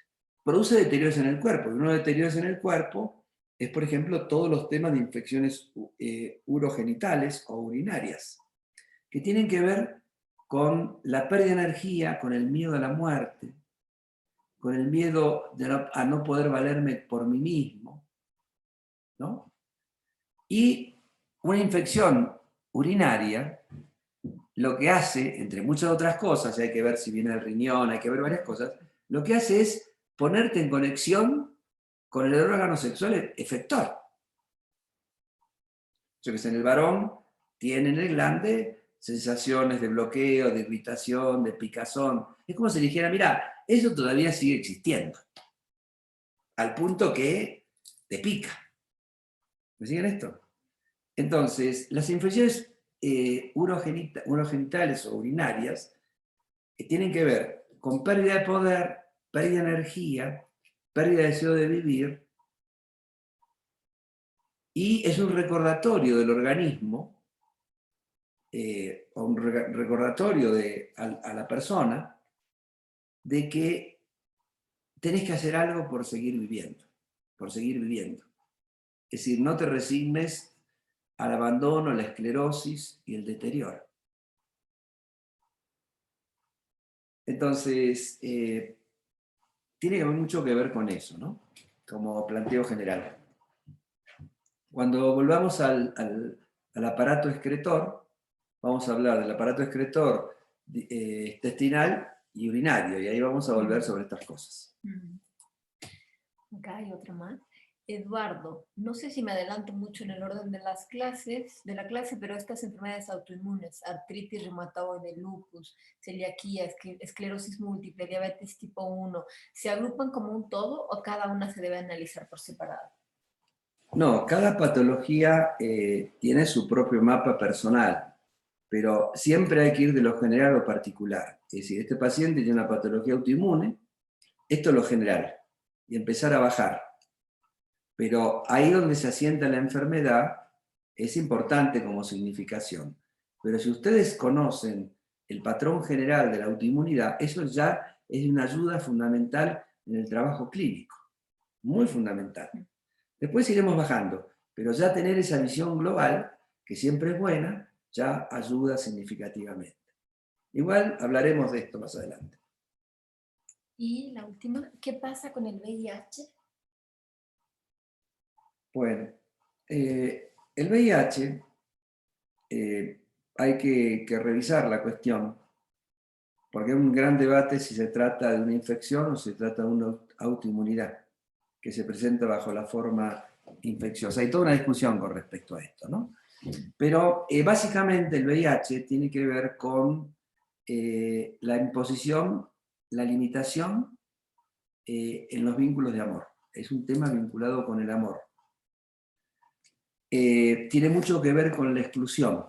produce deterioros en el cuerpo. Y uno de los deterioros en el cuerpo es, por ejemplo, todos los temas de infecciones urogenitales o urinarias, que tienen que ver con la pérdida de energía, con el miedo a la muerte, con el miedo a no poder valerme por mí mismo, ¿no? Y una infección urinaria lo que hace, entre muchas otras cosas, hay que ver si viene el riñón, hay que ver varias cosas, lo que hace es ponerte en conexión con el órgano sexual efector. Yo que sé, en el varón tiene en el glande sensaciones de bloqueo, de irritación, de picazón. Es como si dijera, mira, eso todavía sigue existiendo. Al punto que te pica. ¿Me siguen esto? Entonces, las infecciones urogenitales o urinarias tienen que ver con pérdida de poder, pérdida de energía, pérdida de deseo de vivir, y es un recordatorio del organismo, o un recordatorio a la persona, de que tenés que hacer algo por seguir viviendo, por seguir viviendo. Es decir, no te resignes al abandono, la esclerosis y el deterioro. Entonces, tiene mucho que ver con eso, ¿no? Como planteo general. Cuando volvamos al aparato excretor, vamos a hablar del aparato excretor intestinal y urinario, y ahí vamos a volver sobre estas cosas.
Acá hay otra más. Eduardo, no sé si me adelanto mucho en el orden de las clases, de la clase, pero estas enfermedades autoinmunes, artritis reumatoide, lupus, celiaquía, esclerosis múltiple, diabetes tipo 1, ¿se agrupan como un todo o cada una se debe analizar por separado?
No, cada patología tiene su propio mapa personal, pero siempre hay que ir de lo general a lo particular. Es decir, este paciente tiene una patología autoinmune, esto es lo general, y empezar a bajar. Pero ahí donde se asienta la enfermedad es importante como significación. Pero si ustedes conocen el patrón general de la autoinmunidad, eso ya es una ayuda fundamental en el trabajo clínico, muy fundamental. Después iremos bajando, pero ya tener esa visión global, que siempre es buena, ya ayuda significativamente. Igual hablaremos de esto más adelante.
Y la última, ¿qué pasa con el VIH?
Bueno, el VIH, hay que revisar la cuestión, porque hay un gran debate si se trata de una infección o se trata de una autoinmunidad que se presenta bajo la forma infecciosa. Hay toda una discusión con respecto a esto, ¿no? Pero básicamente el VIH tiene que ver con la imposición, la limitación en los vínculos de amor. Es un tema vinculado con el amor. Tiene mucho que ver con la exclusión.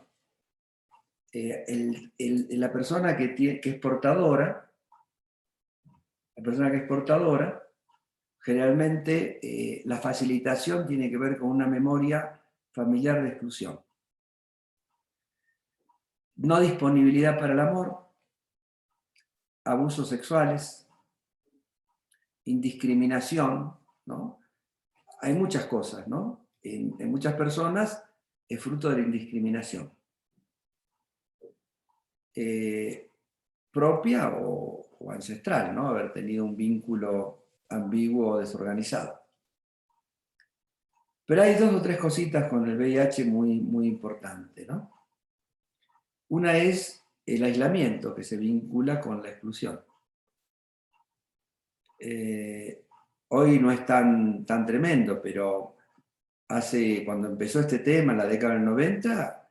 La persona que es portadora, generalmente la facilitación tiene que ver con una memoria familiar de exclusión. No disponibilidad para el amor, abusos sexuales, indiscriminación, ¿no? Hay muchas cosas, ¿no? En muchas personas es fruto de la indiscriminación. Propia o ancestral, ¿no? Haber tenido un vínculo ambiguo o desorganizado. Pero hay dos o tres cositas con el VIH muy, muy importantes, ¿no? Una es el aislamiento, que se vincula con la exclusión. Hoy no es tan tremendo, pero cuando empezó este tema, en la década del 90,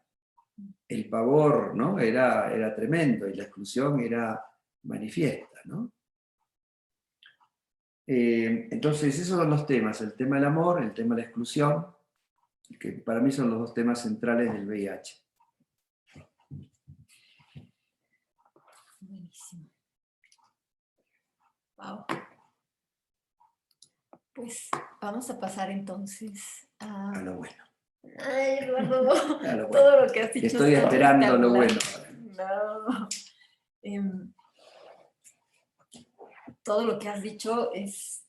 el pavor, ¿no? era tremendo y la exclusión era manifiesta, ¿no? Entonces, esos son los temas, el tema del amor, el tema de la exclusión, que para mí son los dos temas centrales del VIH.
Buenísimo. Wow. Pues vamos a pasar entonces
A lo bueno.
Ay, Eduardo,
Claro, bueno.
todo lo que has dicho
Estoy
está
esperando lo
espectacular.
bueno.
No. Todo lo que has dicho es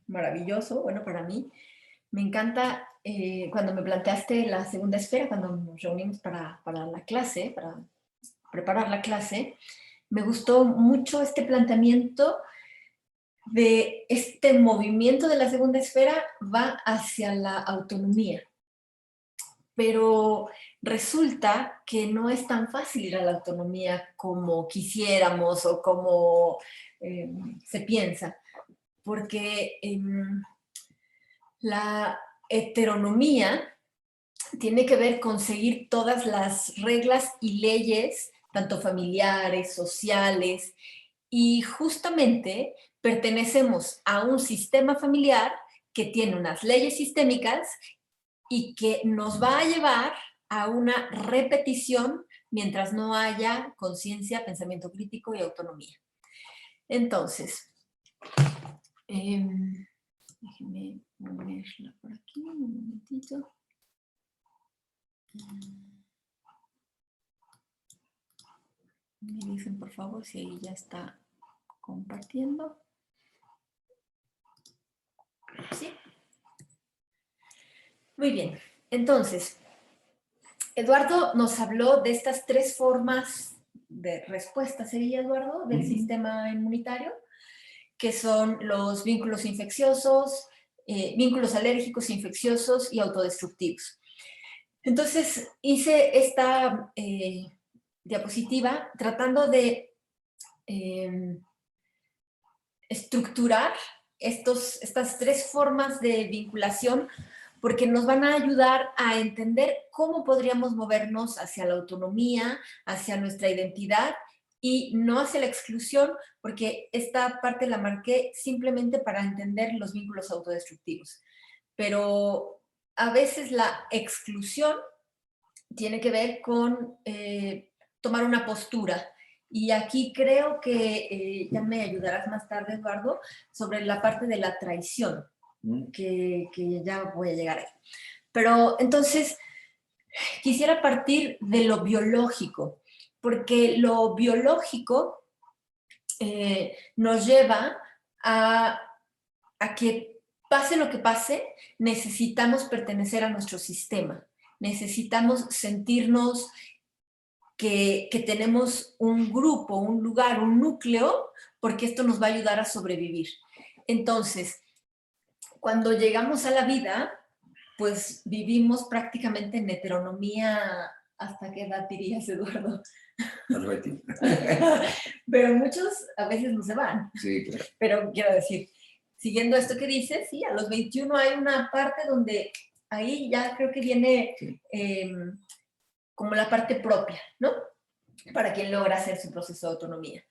maravilloso, bueno, para mí. Me encanta cuando me planteaste la segunda esfera, cuando nos reunimos para la clase, para preparar la clase, me gustó mucho este planteamiento de este movimiento de la segunda esfera va hacia la autonomía. Pero resulta que no es tan fácil ir a la autonomía como quisiéramos o como se piensa, porque la heteronomía tiene que ver con seguir todas las reglas y leyes, tanto familiares, sociales, y justamente pertenecemos a un sistema familiar que tiene unas leyes sistémicas y que nos va a llevar a una repetición mientras no haya conciencia, pensamiento crítico y autonomía. Entonces, déjenme moverla por aquí un momentito. Me dicen por favor si ahí ya está compartiendo. ¿Sí? Muy bien. Entonces, Eduardo nos habló de estas tres formas de respuesta, ¿sería, Eduardo? Del sistema inmunitario, que son los vínculos infecciosos, vínculos alérgicos, infecciosos y autodestructivos. Entonces, hice esta diapositiva tratando de estructurar estas tres formas de vinculación porque nos van a ayudar a entender cómo podríamos movernos hacia la autonomía, hacia nuestra identidad y no hacia la exclusión, porque esta parte la marqué simplemente para entender los vínculos autodestructivos. Pero a veces la exclusión tiene que ver con tomar una postura. Y aquí creo que ya me ayudarás más tarde, Eduardo, sobre la parte de la traición, que ya voy a llegar ahí. Pero entonces, quisiera partir de lo biológico, porque lo biológico nos lleva a que pase lo que pase, necesitamos pertenecer a nuestro sistema, necesitamos sentirnos que tenemos un grupo, un lugar, un núcleo, porque esto nos va a ayudar a sobrevivir. Entonces, cuando llegamos a la vida, pues vivimos prácticamente en heteronomía. ¿Hasta qué edad dirías, Eduardo? Pero muchos a veces no se van.
Sí, claro.
Pero quiero decir, siguiendo esto que dices, sí, a los 21 hay una parte donde ahí ya creo que viene como la parte propia, ¿no? Para quien logra hacer su proceso de autonomía.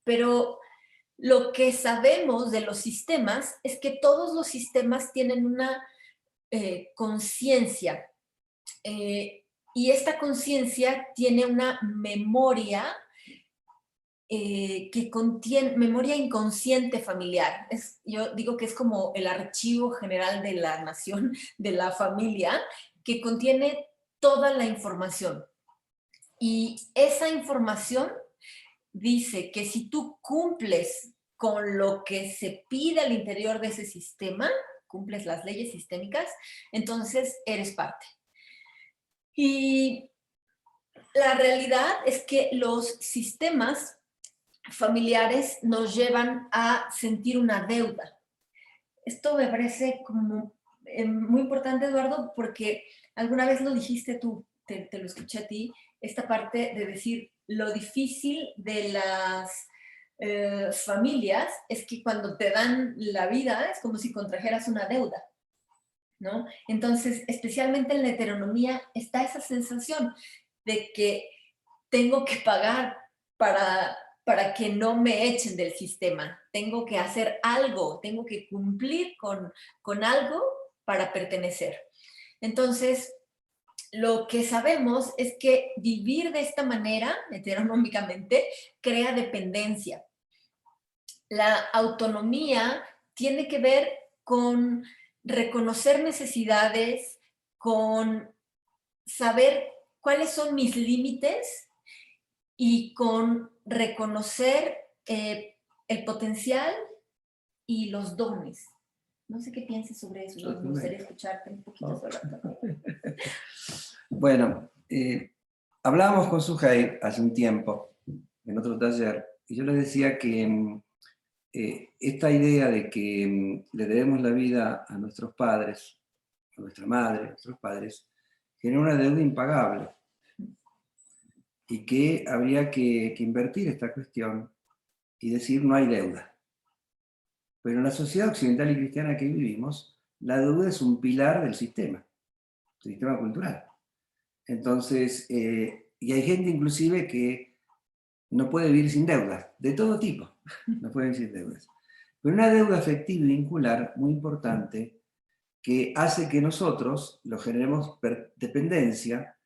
Pero lo que sabemos de los sistemas es que todos los sistemas tienen una conciencia y esta conciencia tiene una memoria que contiene memoria inconsciente familiar. Yo digo que es como el archivo general de la nación, de la familia, que contiene toda la información. Y esa información dice que si tú cumples con lo que se pide al interior de ese sistema, cumples las leyes sistémicas, entonces eres parte. Y la realidad es que los sistemas familiares nos llevan a sentir una deuda. Esto me parece como muy importante, Eduardo, porque alguna vez lo dijiste tú, te lo escuché a ti, esta parte de decir lo difícil de las familias es que cuando te dan la vida es como si contrajeras una deuda, ¿no? Entonces, especialmente en la heteronomía está esa sensación de que tengo que pagar para que no me echen del sistema. Tengo que hacer algo, tengo que cumplir con algo para pertenecer. Entonces, lo que sabemos es que vivir de esta manera, heteronómicamente, crea dependencia. La autonomía tiene que ver con reconocer necesidades, con saber cuáles son mis límites y con reconocer el potencial y los dones. No sé qué pienses sobre eso, me gustaría escucharte un poquito sobre eso.
Bueno, hablábamos con Sujei hace un tiempo, en otro taller, y yo le decía que esta idea de que le debemos la vida a nuestros padres, a nuestra madre, a nuestros padres, genera una deuda impagable y que habría que invertir esta cuestión y decir no hay deuda. Pero en la sociedad occidental y cristiana que vivimos, la deuda es un pilar del sistema cultural. Entonces, y hay gente inclusive que no puede vivir sin deudas, de todo tipo, no puede vivir sin deudas. Pero una deuda afectiva y vincular muy importante que hace que nosotros lo generemos dependencia,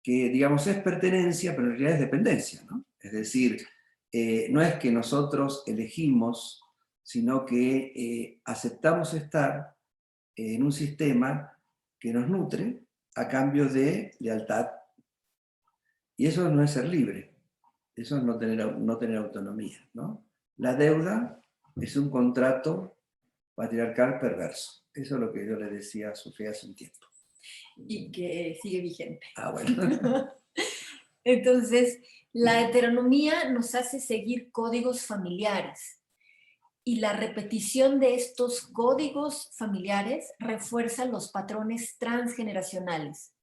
que digamos es pertenencia, pero en realidad es dependencia, ¿no? Es decir, no es que nosotros elegimos, sino que aceptamos estar en un sistema que nos nutre a cambio de lealtad. Y eso no es ser libre, eso es no tener autonomía, ¿no? La deuda es un contrato patriarcal perverso. Eso es lo que yo le decía a Sofía hace un tiempo.
Y que sigue vigente.
Ah, bueno.
Entonces, la heteronomía nos hace seguir códigos familiares y la repetición de estos códigos familiares refuerza los patrones transgeneracionales.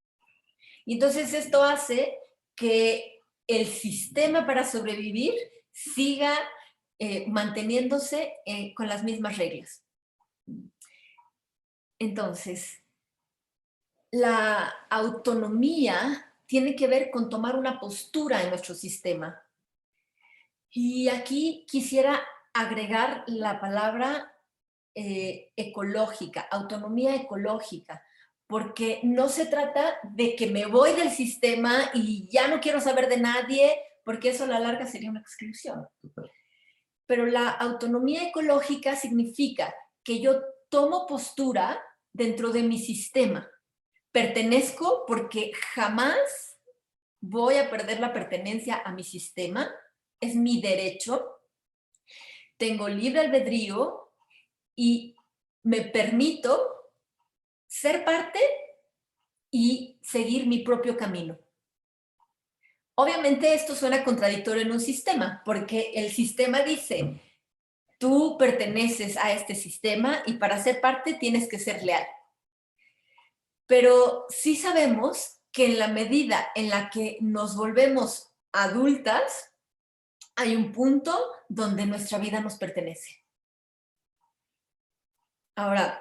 Y entonces esto hace que el sistema para sobrevivir siga manteniéndose con las mismas reglas. Entonces, la autonomía tiene que ver con tomar una postura en nuestro sistema. Y aquí quisiera agregar la palabra ecológica, autonomía ecológica, porque no se trata de que me voy del sistema y ya no quiero saber de nadie, porque eso a la larga sería una exclusión. Pero la autonomía ecológica significa que yo tomo postura dentro de mi sistema. Pertenezco porque jamás voy a perder la pertenencia a mi sistema, es mi derecho, tengo libre albedrío y me permito ser parte y seguir mi propio camino. Obviamente esto suena contradictorio en un sistema, porque el sistema dice, tú perteneces a este sistema y para ser parte tienes que ser leal. Pero sí sabemos que en la medida en la que nos volvemos adultas, hay un punto donde nuestra vida nos pertenece. Ahora,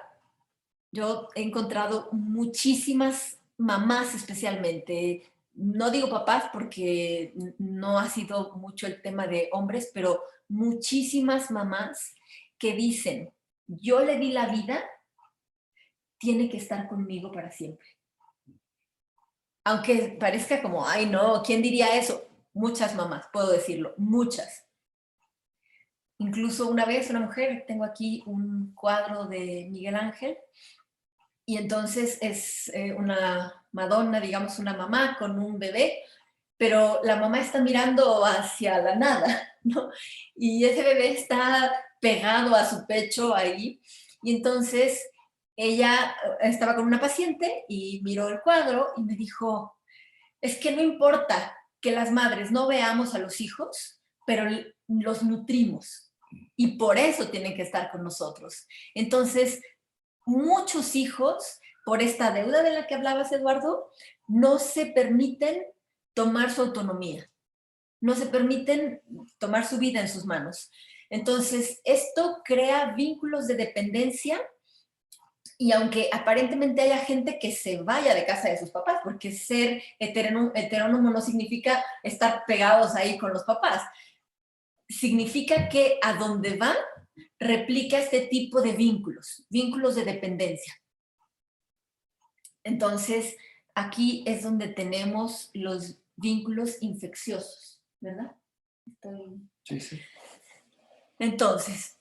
yo he encontrado muchísimas mamás especialmente, no digo papás porque no ha sido mucho el tema de hombres, pero muchísimas mamás que dicen, yo le di la vida, tiene que estar conmigo para siempre. Aunque parezca como, ay no, ¿quién diría eso? Muchas mamás, puedo decirlo, muchas. Incluso una vez una mujer, tengo aquí un cuadro de Miguel Ángel, y entonces es una Madonna, digamos una mamá con un bebé, pero la mamá está mirando hacia la nada, ¿no? Y ese bebé está pegado a su pecho ahí, y entonces ella estaba con una paciente y miró el cuadro y me dijo, es que no importa que las madres no veamos a los hijos, pero los nutrimos y por eso tienen que estar con nosotros. Entonces, muchos hijos, por esta deuda de la que hablabas, Eduardo, no se permiten tomar su autonomía, no se permiten tomar su vida en sus manos. Entonces, esto crea vínculos de dependencia y aunque aparentemente haya gente que se vaya de casa de sus papás, porque ser heterónomo no significa estar pegados ahí con los papás, significa que a donde va replica este tipo de vínculos, vínculos de dependencia. Entonces, aquí es donde tenemos los vínculos infecciosos, ¿verdad?
Sí, sí.
Entonces,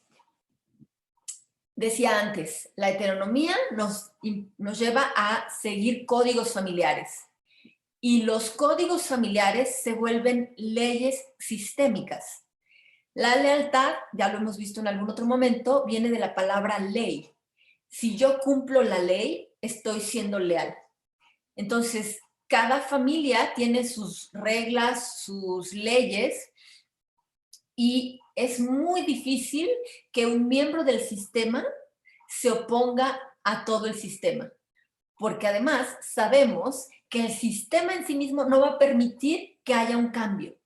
decía antes, la heteronomía nos lleva a seguir códigos familiares. Y los códigos familiares se vuelven leyes sistémicas. La lealtad, ya lo hemos visto en algún otro momento, viene de la palabra ley. Si yo cumplo la ley, estoy siendo leal. Entonces, cada familia tiene sus reglas, sus leyes, y es muy difícil que un miembro del sistema se oponga a todo el sistema, porque además sabemos que el sistema en sí mismo no va a permitir que haya un cambio.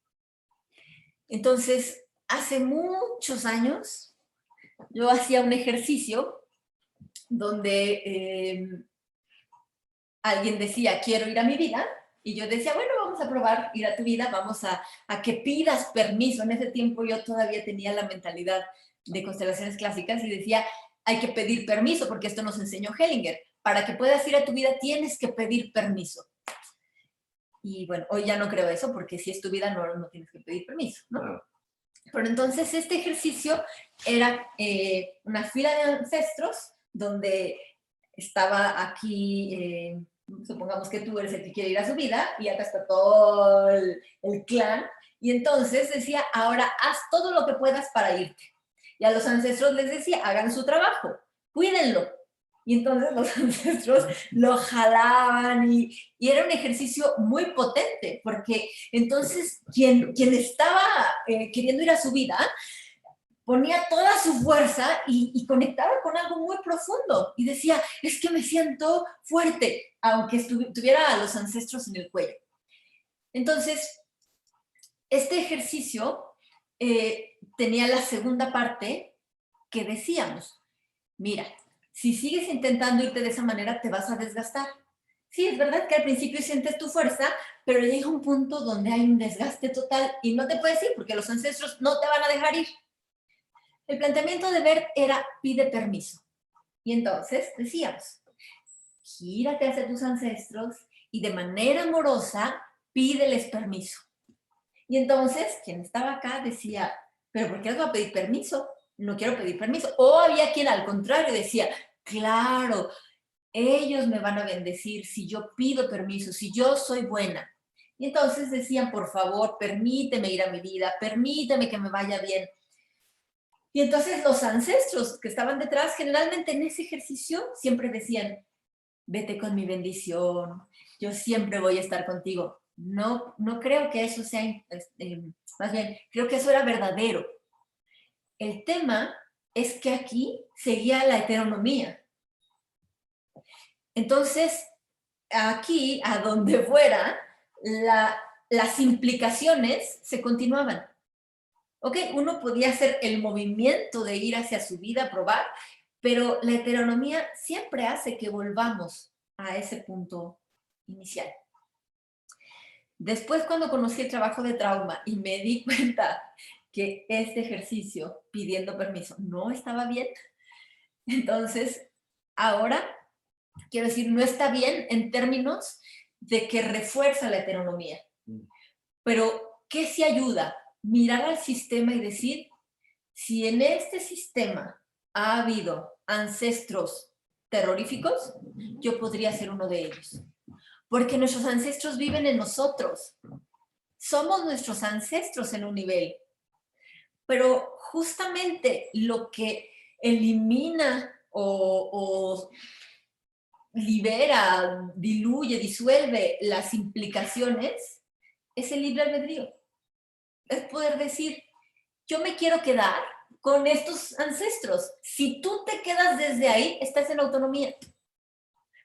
Entonces, hace muchos años, yo hacía un ejercicio donde alguien decía, quiero ir a mi vida, y yo decía, bueno, vamos a probar ir a tu vida, vamos a que pidas permiso. En ese tiempo yo todavía tenía la mentalidad de constelaciones clásicas y decía, hay que pedir permiso, porque esto nos enseñó Hellinger. Para que puedas ir a tu vida tienes que pedir permiso. Y bueno, hoy ya no creo eso, porque si es tu vida no tienes que pedir permiso, ¿no? Pero entonces este ejercicio era una fila de ancestros donde estaba aquí, supongamos que tú eres el que quiere ir a su vida, y acá está todo el clan, y entonces decía, ahora haz todo lo que puedas para irte. Y a los ancestros les decía, hagan su trabajo, cuídenlo. Y entonces los ancestros lo jalaban y era un ejercicio muy potente, porque entonces quien estaba queriendo ir a su vida ponía toda su fuerza y conectaba con algo muy profundo. Y decía, es que me siento fuerte, aunque tuviera a los ancestros en el cuello. Entonces, este ejercicio tenía la segunda parte que decíamos, mira, si sigues intentando irte de esa manera, te vas a desgastar. Sí, es verdad que al principio sientes tu fuerza, pero llega un punto donde hay un desgaste total y no te puedes ir porque los ancestros no te van a dejar ir. El planteamiento de Bert era pide permiso. Y entonces decíamos, gírate hacia tus ancestros y de manera amorosa pídeles permiso. Y entonces quien estaba acá decía, ¿pero por qué les voy a pedir permiso? No quiero pedir permiso. O había quien al contrario decía, claro, ellos me van a bendecir si yo pido permiso, si yo soy buena. Y entonces decían, por favor, permíteme ir a mi vida, permíteme que me vaya bien. Y entonces los ancestros que estaban detrás, generalmente en ese ejercicio, siempre decían, vete con mi bendición, yo siempre voy a estar contigo. No creo que eso sea, más bien, creo que eso era verdadero. El tema es que aquí seguía la heteronomía. Entonces, aquí, a donde fuera, las implicaciones se continuaban. ¿Ok? Uno podía hacer el movimiento de ir hacia su vida a probar, pero la heteronomía siempre hace que volvamos a ese punto inicial. Después, cuando conocí el trabajo de trauma y me di cuenta que este ejercicio pidiendo permiso no estaba bien, entonces ahora, quiero decir, no está bien en términos de que refuerza la heteronomía. Pero, ¿qué sí ayuda? Mirar al sistema y decir, si en este sistema ha habido ancestros terroríficos, yo podría ser uno de ellos. Porque nuestros ancestros viven en nosotros. Somos nuestros ancestros en un nivel. Pero justamente lo que elimina o libera, diluye, disuelve las implicaciones es el libre albedrío. Es poder decir, yo me quiero quedar con estos ancestros. Si tú te quedas desde ahí, estás en autonomía.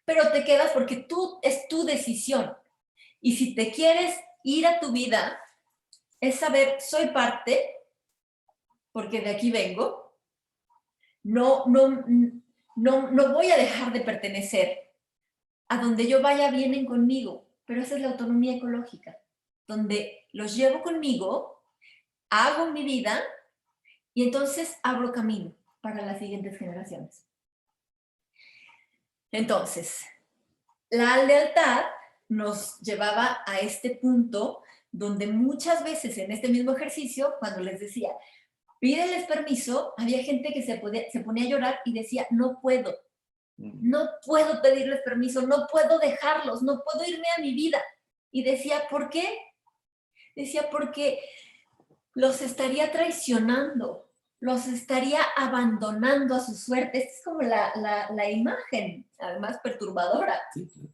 Pero te quedas porque es tu decisión. Y si te quieres ir a tu vida, es saber, soy parte, porque de aquí vengo. No voy a dejar de pertenecer. A donde yo vaya vienen conmigo. Pero esa es la autonomía ecológica, donde los llevo conmigo, hago mi vida, y entonces abro camino para las siguientes generaciones. Entonces, la lealtad nos llevaba a este punto donde muchas veces en este mismo ejercicio, cuando les decía, pídeles permiso, había gente que se ponía a llorar y decía, no puedo pedirles permiso, no puedo dejarlos, no puedo irme a mi vida. Y decía, ¿por qué? Decía, porque los estaría traicionando, los estaría abandonando a su suerte. Esta es como la imagen, además perturbadora,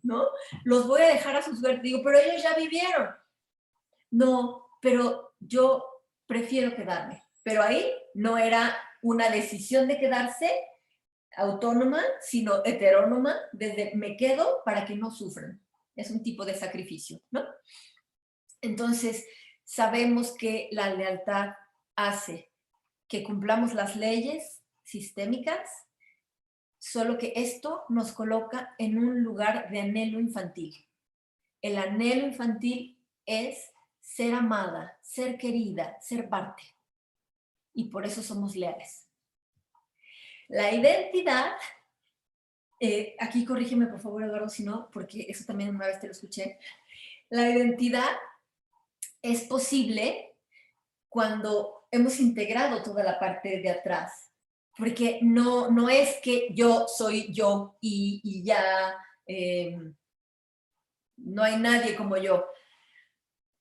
¿no? Los voy a dejar a su suerte. Digo, pero ellos ya vivieron. No, pero yo prefiero quedarme. Pero ahí no era una decisión de quedarse autónoma, sino heterónoma, desde me quedo para que no sufran. Es un tipo de sacrificio, ¿no? Entonces, sabemos que la lealtad hace que cumplamos las leyes sistémicas, solo que esto nos coloca en un lugar de anhelo infantil. El anhelo infantil es ser amada, ser querida, ser parte. Y por eso somos leales. La identidad, aquí corrígeme por favor, Eduardo, si no, porque eso también una vez te lo escuché. La identidad es posible cuando hemos integrado toda la parte de atrás, porque no es que yo soy yo y ya no hay nadie como yo.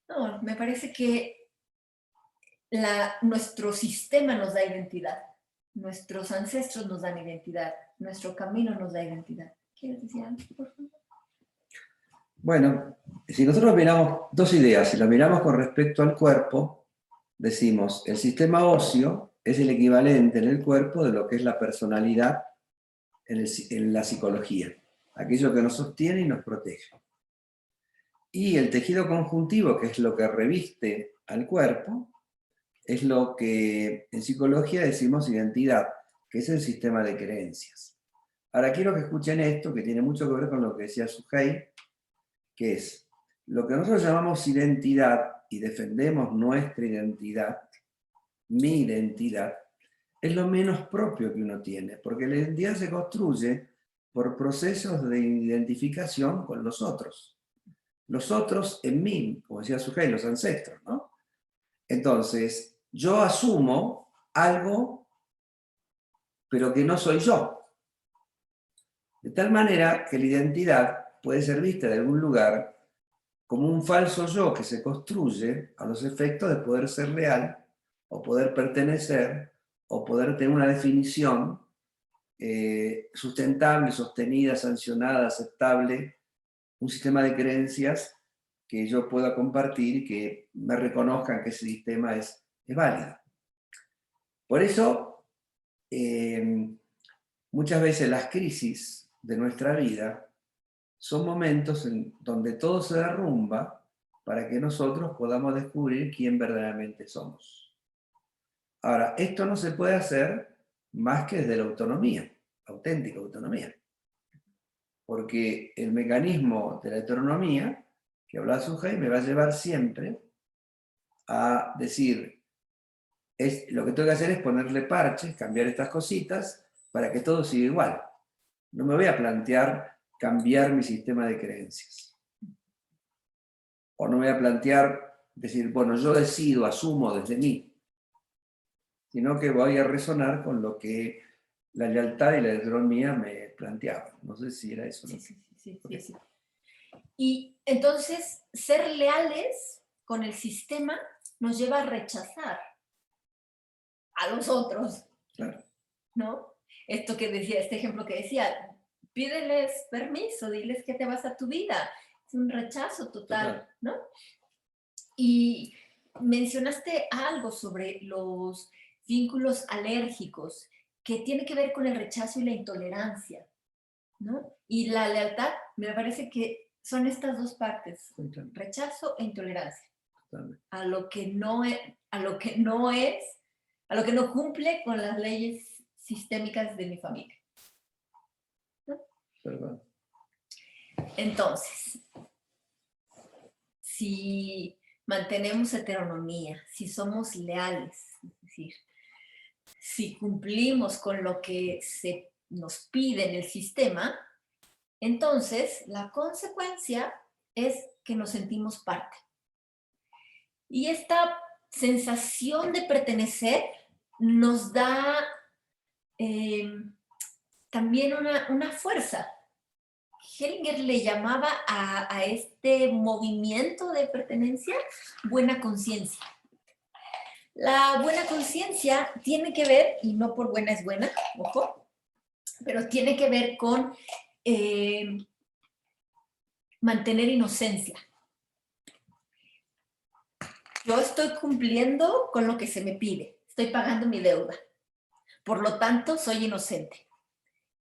No, me parece que nuestro sistema nos da identidad, nuestros ancestros nos dan identidad, nuestro camino nos da identidad. ¿Quieres decir algo, por favor?
Bueno, si nosotros miramos dos ideas, si lo miramos con respecto al cuerpo, decimos, el sistema óseo es el equivalente en el cuerpo de lo que es la personalidad en la psicología, aquello que nos sostiene y nos protege. Y el tejido conjuntivo, que es lo que reviste al cuerpo, es lo que en psicología decimos identidad, que es el sistema de creencias. Ahora quiero que escuchen esto, que tiene mucho que ver con lo que decía Suhey, que es lo que nosotros llamamos identidad y defendemos nuestra identidad, mi identidad, es lo menos propio que uno tiene, porque la identidad se construye por procesos de identificación con los otros. Los otros en mí, como decía Suhey, los ancestros, ¿no? Entonces, yo asumo algo, pero que no soy yo. De tal manera que la identidad puede ser vista de algún lugar como un falso yo que se construye a los efectos de poder ser real, o poder pertenecer, o poder tener una definición sustentable, sostenida, sancionada, aceptable, un sistema de creencias que yo pueda compartir y que me reconozcan que ese sistema es válido. Por eso, muchas veces las crisis de nuestra vida son momentos en donde todo se derrumba para que nosotros podamos descubrir quién verdaderamente somos. Ahora, esto no se puede hacer más que desde la autonomía, auténtica autonomía. Porque el mecanismo de la heteronomía, que hablaba Suhey, me va a llevar siempre a decir, lo que tengo que hacer es ponerle parches, cambiar estas cositas, para que todo siga igual. No me voy a plantear cambiar mi sistema de creencias. O no me voy a plantear decir, bueno, yo decido, asumo desde mí, sino que voy a resonar con lo que la lealtad y la heteronomía me planteaban. No sé si era eso, ¿no?
Sí. Y entonces, ser leales con el sistema nos lleva a rechazar a los otros.
Claro.
¿No? Esto que decía, este ejemplo que decía, pídeles permiso, diles que te vas a tu vida. Es un rechazo total, ¿no? Y mencionaste algo sobre los vínculos alérgicos, que tiene que ver con el rechazo y la intolerancia, ¿no? Y la lealtad, me parece que son estas dos partes, rechazo e intolerancia. A lo que no cumple con las leyes sistémicas de mi familia, ¿no?
Perdón.
Entonces, si mantenemos heteronomía, si somos leales, es decir, si cumplimos con lo que se nos pide en el sistema, entonces la consecuencia es que nos sentimos parte. Y esta sensación de pertenecer nos da también una fuerza. Hellinger le llamaba a este movimiento de pertenencia buena conciencia. La buena conciencia tiene que ver, y no por buena es buena, ojo, pero tiene que ver con mantener inocencia. Yo estoy cumpliendo con lo que se me pide, estoy pagando mi deuda. Por lo tanto, soy inocente.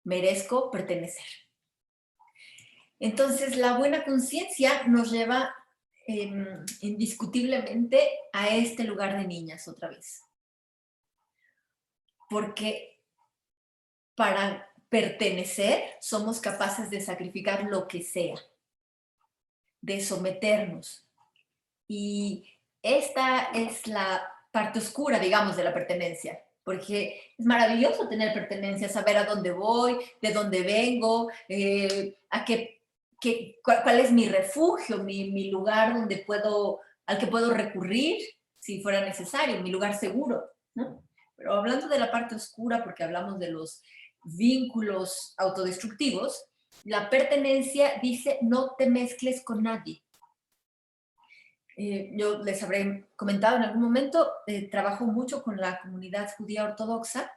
Merezco pertenecer. Entonces, la buena conciencia nos lleva indiscutiblemente a este lugar de niñas otra vez. Porque para pertenecer somos capaces de sacrificar lo que sea, de someternos. Y esta es la parte oscura, digamos, de la pertenencia. Porque es maravilloso tener pertenencia, saber a dónde voy, de dónde vengo, cuál es mi refugio, mi lugar al que puedo recurrir si fuera necesario, mi lugar seguro, ¿no? Pero hablando de la parte oscura, porque hablamos de los vínculos autodestructivos, la pertenencia dice no te mezcles con nadie. Yo les habré comentado en algún momento, trabajo mucho con la comunidad judía ortodoxa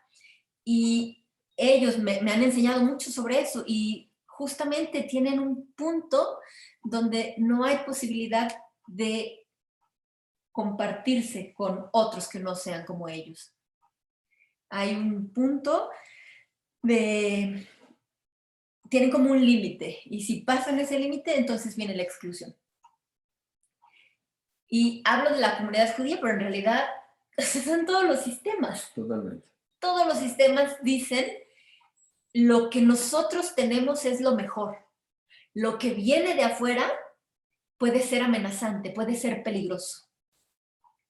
y ellos me han enseñado mucho sobre eso y justamente tienen un punto donde no hay posibilidad de compartirse con otros que no sean como ellos. Hay un punto tienen como un límite y si pasan ese límite, entonces viene la exclusión. Y hablo de la comunidad judía, pero en realidad son todos los sistemas.
Totalmente.
Todos los sistemas dicen lo que nosotros tenemos es lo mejor. Lo que viene de afuera puede ser amenazante, puede ser peligroso.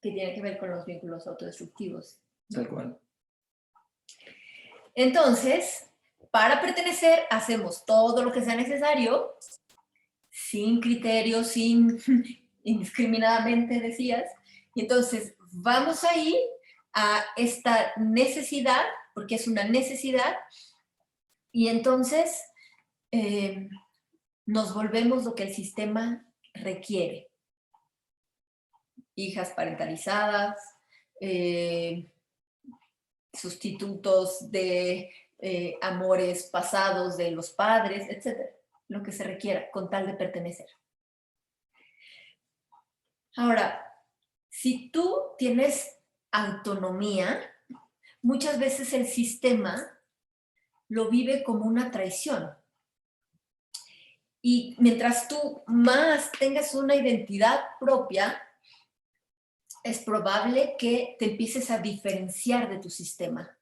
Que tiene que ver con los vínculos autodestructivos.
Tal cual.
Entonces, para pertenecer, hacemos todo lo que sea necesario, sin criterio, sin indiscriminadamente, decías, y entonces vamos ahí a esta necesidad, porque es una necesidad, y entonces nos volvemos lo que el sistema requiere. Hijas parentalizadas, sustitutos de amores pasados de los padres, etc. Lo que se requiera con tal de pertenecer. Ahora, si tú tienes autonomía, muchas veces el sistema lo vive como una traición. Y mientras tú más tengas una identidad propia, es probable que te empieces a diferenciar de tu sistema.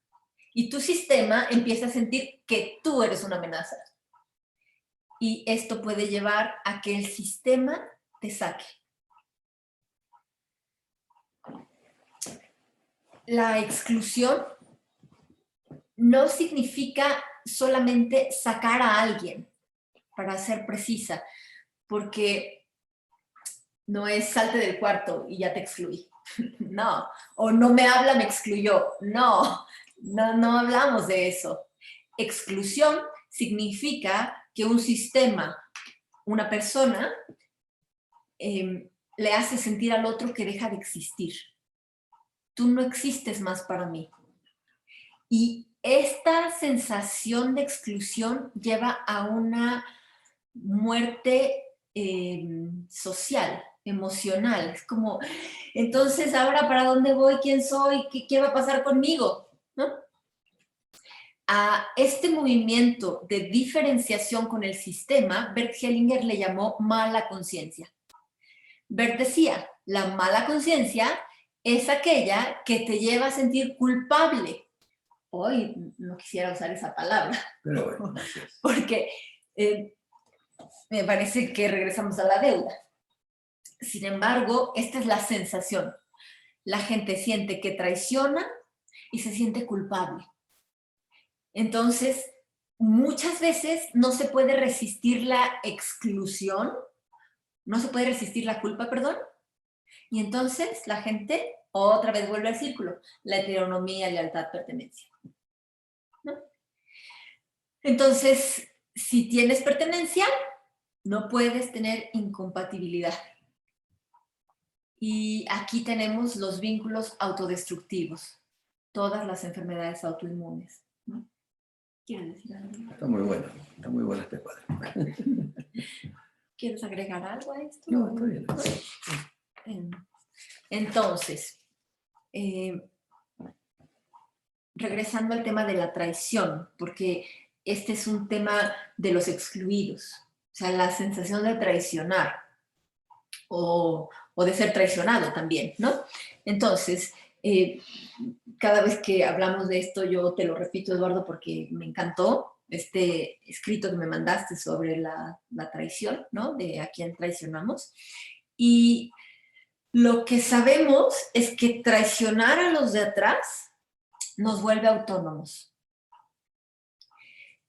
Y tu sistema empieza a sentir que tú eres una amenaza. Y esto puede llevar a que el sistema te saque. La exclusión no significa solamente sacar a alguien, para ser precisa, porque no es salte del cuarto y ya te excluí. No. O no me habla, me excluyó. No hablamos de eso. Exclusión significa que un sistema, una persona, le hace sentir al otro que deja de existir. Tú no existes más para mí. Y esta sensación de exclusión lleva a una muerte social, emocional. Es como, entonces, ¿ahora para dónde voy? ¿Quién soy? ¿Qué va a pasar conmigo? ¿No? A este movimiento de diferenciación con el sistema, Bert Hellinger le llamó mala conciencia. Bert decía, la mala conciencia es aquella que te lleva a sentir culpable. Hoy no quisiera usar esa palabra.
Pero bueno,
porque me parece que regresamos a la deuda. Sin embargo, esta es la sensación. La gente siente que traiciona y se siente culpable. Entonces, muchas veces no se puede resistir la exclusión, no se puede resistir la culpa, perdón, y entonces la gente Otra vez vuelve al círculo. La heteronomía, lealtad, pertenencia. ¿No? Entonces, si tienes pertenencia, no puedes tener incompatibilidad. Y aquí tenemos los vínculos autodestructivos, todas las enfermedades autoinmunes. ¿No? ¿Quieres decir algo?
Está muy bueno este cuadro.
¿Quieres agregar algo a esto?
No, está bien.
Entonces, regresando al tema de la traición, porque este es un tema de los excluidos, o sea, la sensación de traicionar o de ser traicionado también, ¿no? Entonces, cada vez que hablamos de esto, yo te lo repito, Eduardo, porque me encantó este escrito que me mandaste sobre la traición, ¿no? De a quién traicionamos. Y lo que sabemos es que traicionar a los de atrás nos vuelve autónomos.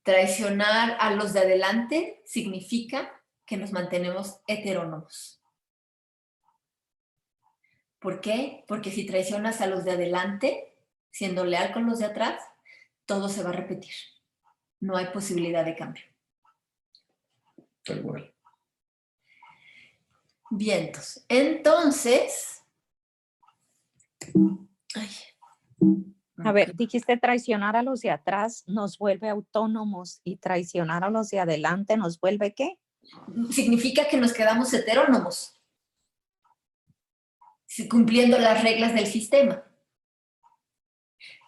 Traicionar a los de adelante significa que nos mantenemos heterónomos. ¿Por qué? Porque si traicionas a los de adelante, siendo leal con los de atrás, todo se va a repetir. No hay posibilidad de cambio.
Tal cual.
Vientos. Entonces...
A ver, dijiste traicionar a los de atrás nos vuelve autónomos y traicionar a los de adelante nos vuelve ¿qué?
Significa que nos quedamos heterónomos, cumpliendo las reglas del sistema.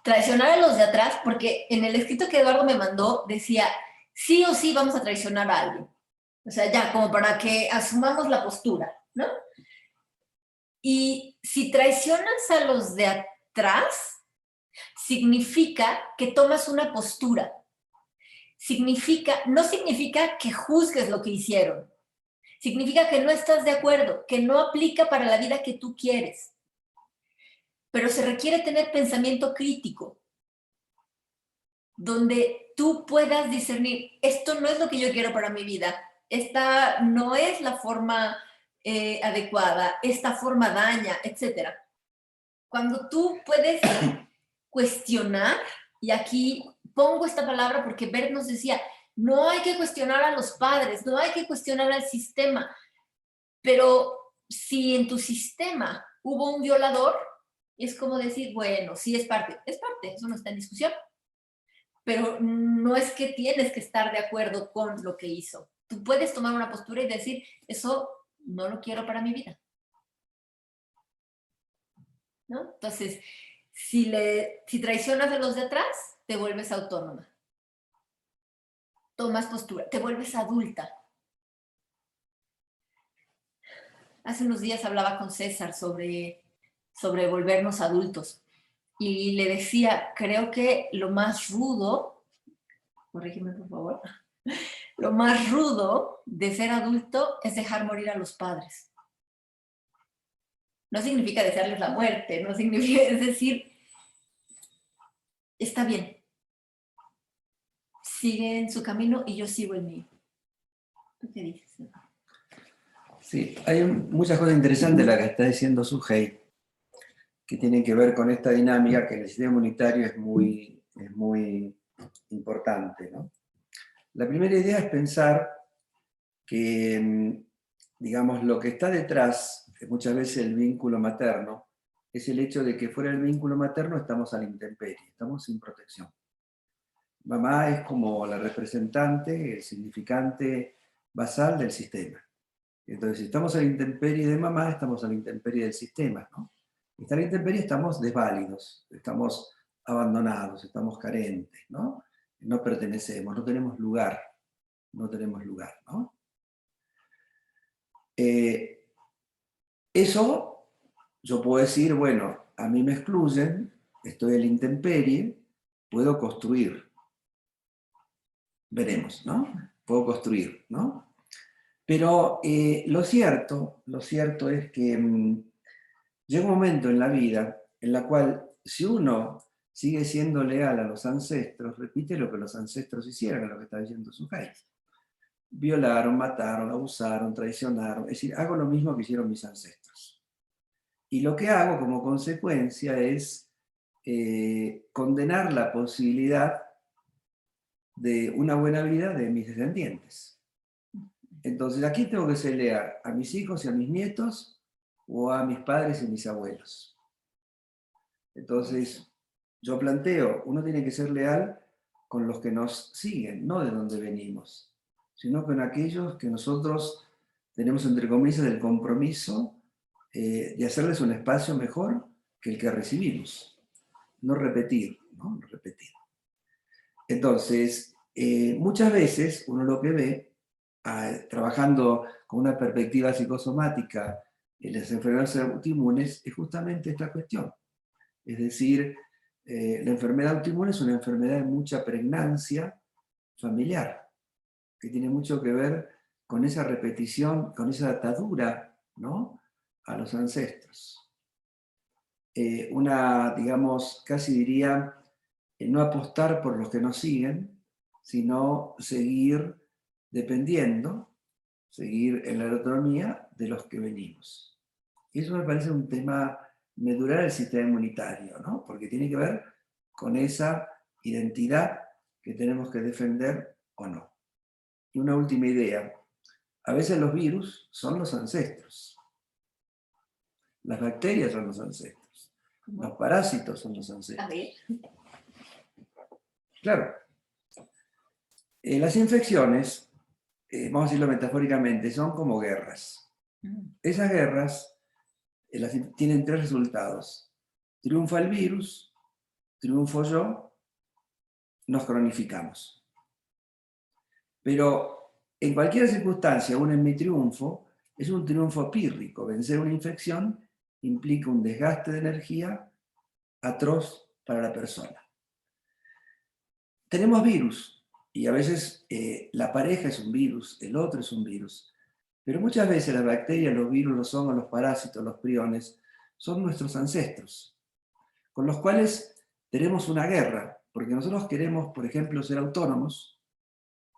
Traicionar a los de atrás, porque en el escrito que Eduardo me mandó decía, sí o sí vamos a traicionar a alguien. O sea, ya, como para que asumamos la postura, ¿no? Y si traicionas a los de atrás, significa que tomas una postura. No significa que juzgues lo que hicieron. Significa que no estás de acuerdo, que no aplica para la vida que tú quieres. Pero se requiere tener pensamiento crítico, donde tú puedas discernir, esto no es lo que yo quiero para mi vida, esta no es la forma adecuada, esta forma daña, etc. Cuando tú puedes cuestionar, y aquí pongo esta palabra porque Bert nos decía, no hay que cuestionar a los padres, no hay que cuestionar al sistema, pero si en tu sistema hubo un violador, es como decir, bueno, sí es parte, eso no está en discusión, pero no es que tienes que estar de acuerdo con lo que hizo. Tú puedes tomar una postura y decir, eso no lo quiero para mi vida, ¿no? Entonces, si traicionas a los de atrás, te vuelves autónoma. Tomas postura, te vuelves adulta. Hace unos días hablaba con César sobre volvernos adultos. Y le decía, creo que lo más rudo, corrígeme por favor, lo más rudo de ser adulto es dejar morir a los padres. No significa desearles la muerte, no significa, es decir, está bien. Sigue en su camino y yo sigo el mío. ¿Tú qué dices?
Sí, hay muchas cosas interesantes las que está diciendo Sujei, que tienen que ver con esta dinámica que en el sistema inmunitario es muy importante, ¿no? La primera idea es pensar que, digamos, lo que está detrás, que muchas veces el vínculo materno, es el hecho de que fuera del vínculo materno estamos a la intemperie, estamos sin protección. Mamá es como la representante, el significante basal del sistema. Entonces, si estamos a la intemperie de mamá, estamos a la intemperie del sistema, ¿no? Si está a la intemperie, estamos desválidos, estamos abandonados, estamos carentes, ¿no? No pertenecemos, no tenemos lugar, ¿no? Eso, yo puedo decir, bueno, a mí me excluyen, estoy en la intemperie, puedo construir. Veremos, ¿no? Puedo construir, ¿no? Pero lo cierto es que llega un momento en la vida en la cual si uno sigue siendo leal a los ancestros, repite lo que los ancestros hicieron, lo que está diciendo Sujei. Violaron, mataron, abusaron, traicionaron. Es decir, hago lo mismo que hicieron mis ancestros. Y lo que hago como consecuencia es condenar la posibilidad de una buena vida de mis descendientes. Entonces, ¿a quién tengo que ser leal? ¿A mis hijos y a mis nietos o a mis padres y mis abuelos? Entonces, yo planteo, uno tiene que ser leal con los que nos siguen, no de donde venimos, sino con aquellos que nosotros tenemos, entre comillas, el compromiso de hacerles un espacio mejor que el que recibimos. No repetir, ¿no? No repetir. Entonces, muchas veces uno lo que ve, trabajando con una perspectiva psicosomática en las enfermedades autoinmunes, es justamente esta cuestión. Es decir, la enfermedad autoinmune es una enfermedad de mucha pregnancia familiar, que tiene mucho que ver con esa repetición, con esa atadura, ¿no?, a los ancestros. Digamos, casi diría, no apostar por los que nos siguen, sino seguir dependiendo, seguir en la autonomía de los que venimos. Y eso me parece un tema medular del sistema inmunitario, ¿no? Porque tiene que ver con esa identidad que tenemos que defender o no. Y una última idea. A veces los virus son los ancestros. Las bacterias son los ancestros. Los parásitos son los ancestros.
A ver.
Claro. Las infecciones, vamos a decirlo metafóricamente, son como guerras. Esas guerras tienen tres resultados. Triunfa el virus, triunfo yo, nos cronificamos. Pero en cualquier circunstancia, aún en mi triunfo, es un triunfo pírrico. Vencer una infección implica un desgaste de energía atroz para la persona. Tenemos virus, y a veces la pareja es un virus, el otro es un virus. Pero muchas veces las bacterias, los virus, los hongos, los parásitos, los priones, son nuestros ancestros, con los cuales tenemos una guerra, porque nosotros queremos, por ejemplo, ser autónomos,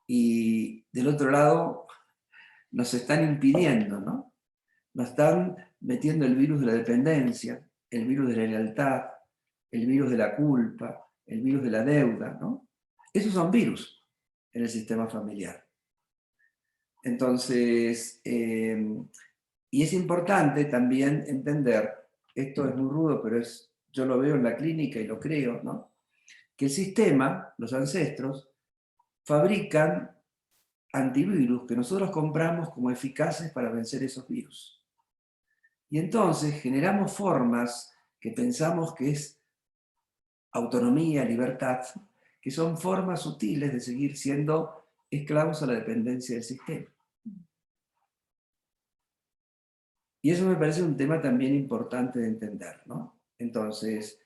y del otro lado nos están impidiendo, ¿no? Nos están metiendo el virus de la dependencia, el virus de la lealtad, el virus de la culpa, el virus de la deuda, ¿no? Esos son virus en el sistema familiar. Entonces, y es importante también entender, esto es muy rudo, pero yo lo veo en la clínica y lo creo, ¿no?, que el sistema, los ancestros, fabrican antivirus que nosotros compramos como eficaces para vencer esos virus. Y entonces generamos formas que pensamos que es autonomía, libertad, que son formas sutiles de seguir siendo esclavos a la dependencia del sistema. Y eso me parece un tema también importante de entender, ¿no? Entonces,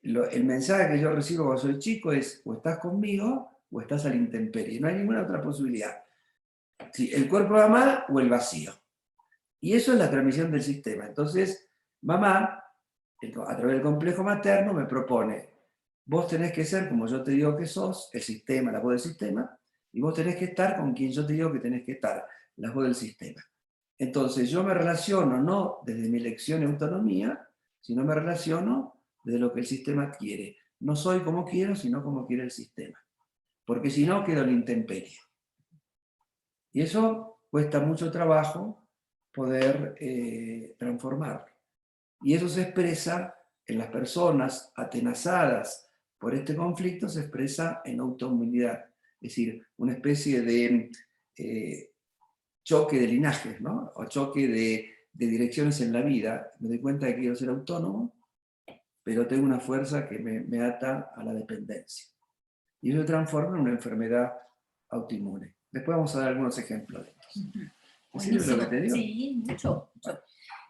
el mensaje que yo recibo cuando soy chico es: o estás conmigo o estás a la intemperie. No hay ninguna otra posibilidad. Sí, el cuerpo va mal o el vacío. Y eso es la transmisión del sistema. Entonces, mamá, a través del complejo materno, me propone: vos tenés que ser como yo te digo que sos, el sistema, la voz del sistema, y vos tenés que estar con quien yo te digo que tenés que estar, la voz del sistema. Entonces yo me relaciono no desde mi elección y autonomía, sino me relaciono desde lo que el sistema quiere. No soy como quiero, sino como quiere el sistema. Porque si no, quedo en la intemperie. Y eso cuesta mucho trabajo poder transformarlo. Y eso se expresa en las personas atenazadas por este conflicto, se expresa en autoinmunidad. Es decir, una especie de choque de linajes, ¿no?, o choque de direcciones en la vida. Me doy cuenta de que quiero ser autónomo, pero tengo una fuerza que me ata a la dependencia. Y eso se transforma en una enfermedad autoinmune. Después vamos a dar algunos ejemplos de esto. ¿Te sirve lo que te digo?
Sí, mucho.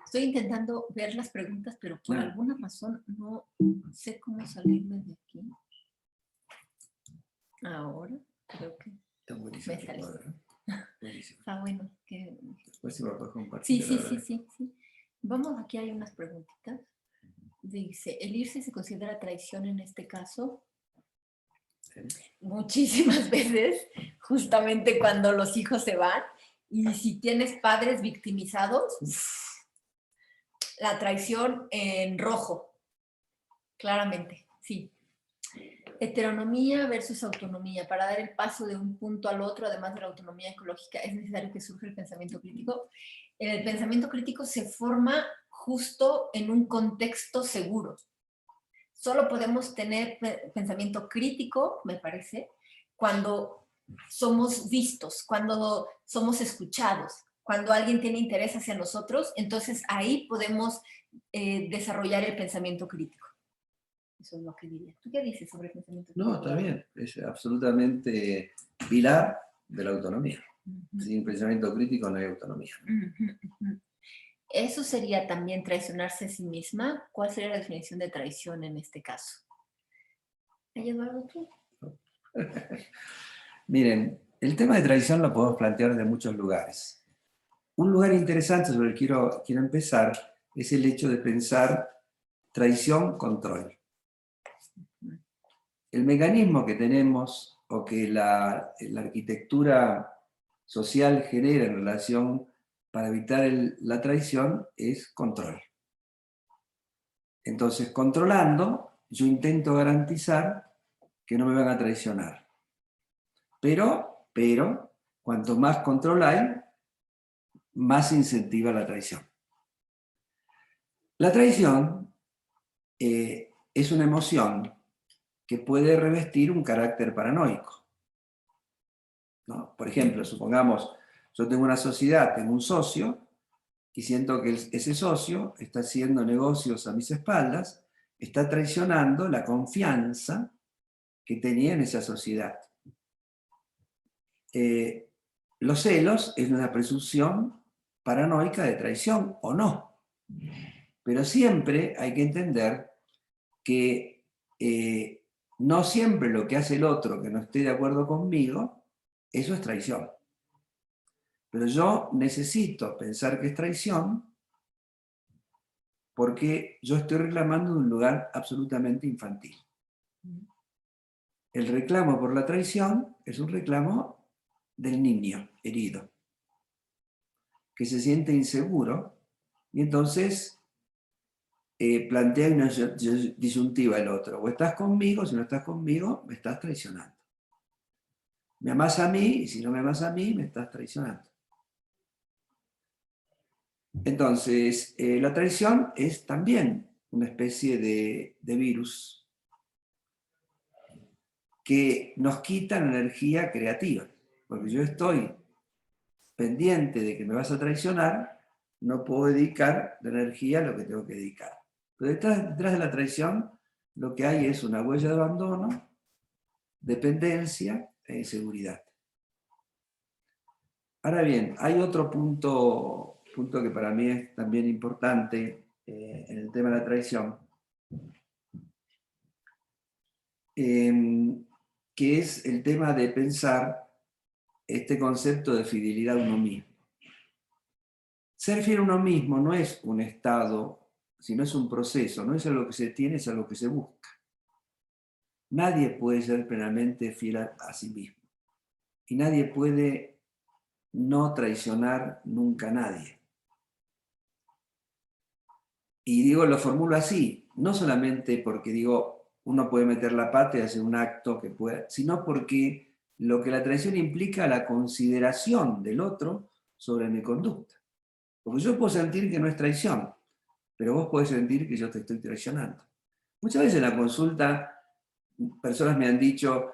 Estoy intentando ver las preguntas, pero por alguna razón no sé cómo salirme de aquí. Ahora creo que
Está buenísimo.
me salí.
Buenísimo.
Está bueno. Que...
Después si me puedes compartir.
Sí. Vamos, aquí hay unas preguntitas. Dice, ¿el irse se considera traición en este caso?
Sí.
Muchísimas veces, justamente cuando los hijos se van, y si tienes padres victimizados, La traición en rojo, claramente, sí. Heteronomía versus autonomía. Para dar el paso de un punto al otro, además de la autonomía ecológica, es necesario que surja el pensamiento crítico. El pensamiento crítico se forma justo en un contexto seguro. Solo podemos tener pensamiento crítico, me parece, cuando somos vistos, cuando somos escuchados, cuando alguien tiene interés hacia nosotros, entonces ahí podemos desarrollar el pensamiento crítico. Eso es lo que diría. ¿Tú qué dices sobre el pensamiento crítico?
No, está bien. Es absolutamente pilar de la autonomía. Sin pensamiento crítico no hay autonomía.
Eso sería también traicionarse a sí misma. ¿Cuál sería la definición de traición en este caso? ¿Hay Eduardo tú?
Miren, el tema de traición lo podemos plantear de muchos lugares. Un lugar interesante sobre el que quiero empezar es el hecho de pensar traición-control. El mecanismo que tenemos o que la arquitectura social genera en relación para evitar la traición es control. Entonces, controlando, yo intento garantizar que no me van a traicionar. Pero, cuanto más control hay, más incentiva la traición. La traición es una emoción que puede revestir un carácter paranoico, ¿no? Por ejemplo, supongamos, yo tengo una sociedad, tengo un socio, y siento que ese socio está haciendo negocios a mis espaldas, está traicionando la confianza que tenía en esa sociedad. Los celos es una presunción paranoica de traición o no. Pero siempre hay que entender que no siempre lo que hace el otro que no esté de acuerdo conmigo, eso es traición. Pero yo necesito pensar que es traición porque yo estoy reclamando de un lugar absolutamente infantil. El reclamo por la traición es un reclamo del niño herido, que se siente inseguro y entonces plantea una disyuntiva el otro. O estás conmigo, si no estás conmigo, me estás traicionando. Me amas a mí, y si no me amas a mí, me estás traicionando. Entonces, la traición es también una especie de virus que nos quita la energía creativa. Porque yo estoy pendiente de que me vas a traicionar, no puedo dedicar la energía a lo que tengo que dedicar. Pero detrás de la traición lo que hay es una huella de abandono, dependencia e inseguridad. Ahora bien, hay otro punto que para mí es también importante en el tema de la traición, que es el tema de pensar este concepto de fidelidad a uno mismo. Ser fiel a uno mismo no es un estado, sino es un proceso, no es algo que se tiene, es algo que se busca. Nadie puede ser plenamente fiel a sí mismo. Y nadie puede no traicionar nunca a nadie. Y digo, lo formulo así, no solamente porque digo, uno puede meter la pata y hacer un acto que pueda, sino porque lo que la traición implica la consideración del otro sobre mi conducta. Porque yo puedo sentir que no es traición, pero vos podés sentir que yo te estoy traicionando. Muchas veces en la consulta, personas me han dicho,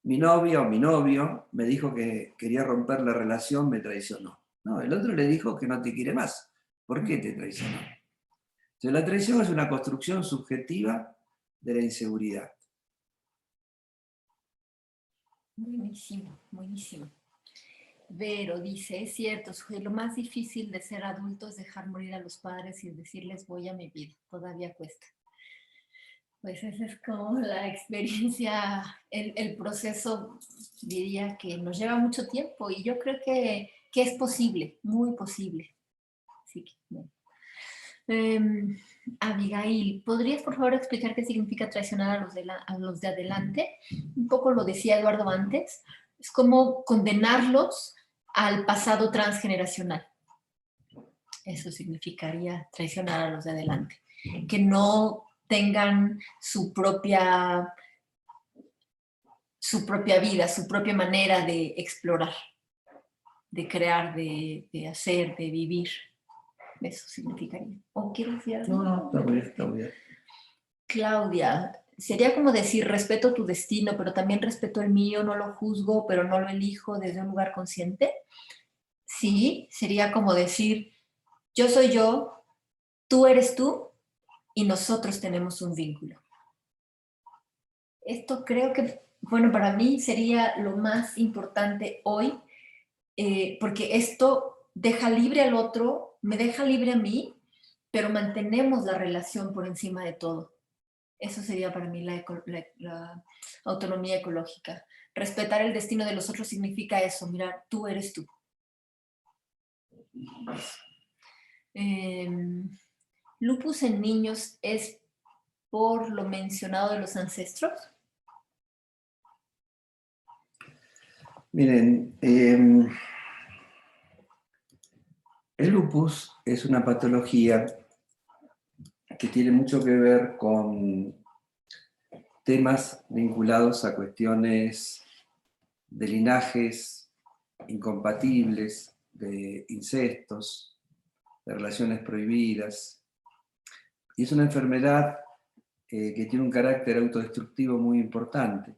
mi novia o mi novio me dijo que quería romper la relación, me traicionó. No, el otro le dijo que no te quiere más. ¿Por qué te traicionó? Entonces, la traición es una construcción subjetiva de la inseguridad.
Buenísimo, buenísimo. Vero dice, es cierto, lo más difícil de ser adulto es dejar morir a los padres y decirles voy a mi vida, todavía cuesta. Pues esa es como la experiencia, el proceso, diría que nos lleva mucho tiempo y yo creo que es posible, muy posible. Así que, bueno. Abigail, ¿podrías por favor explicar qué significa traicionar a los de adelante? Un poco lo decía Eduardo antes, es como condenarlos al pasado transgeneracional. Eso significaría traicionar a los de adelante. Que no tengan su propia vida, su propia manera de explorar, de crear, de hacer, de vivir. Eso significaría. ¿O quieres decir algo?
No, está muy bien, está muy bien.
Claudia, sería como decir, respeto tu destino, pero también respeto el mío, no lo juzgo, pero no lo elijo desde un lugar consciente. Sí, sería como decir, yo soy yo, tú eres tú, y nosotros tenemos un vínculo. Esto creo que, bueno, para mí sería lo más importante hoy, porque esto deja libre al otro, me deja libre a mí, pero mantenemos la relación por encima de todo. Eso sería para mí la autonomía ecológica. Respetar el destino de los otros significa eso, mirar, tú eres tú. Lupus en niños es por lo mencionado de los ancestros.
Miren, el lupus es una patología que tiene mucho que ver con temas vinculados a cuestiones de linajes incompatibles, de incestos, de relaciones prohibidas. Y es una enfermedad que tiene un carácter autodestructivo muy importante,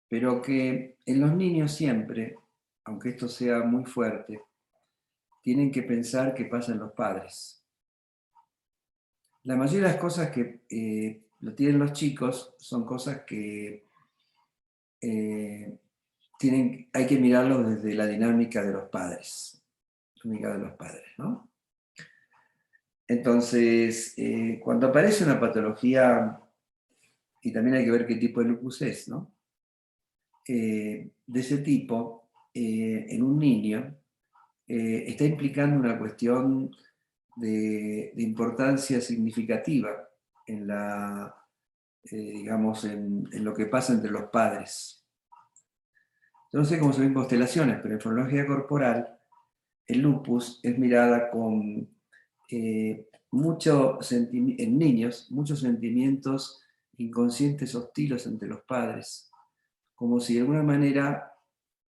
pero que en los niños siempre, aunque esto sea muy fuerte, tienen que pensar qué pasa en los padres. La mayoría de las cosas que lo tienen los chicos son cosas que hay que mirarlos desde la dinámica de los padres, ¿no? Entonces, cuando aparece una patología, y también hay que ver qué tipo de lupus es, ¿no? De ese tipo, en un niño, está implicando una cuestión de importancia significativa en digamos, en lo que pasa entre los padres. Yo no sé cómo se ven constelaciones, pero en fonología corporal, el lupus es mirada con en niños, muchos sentimientos inconscientes hostiles entre los padres, como si de alguna manera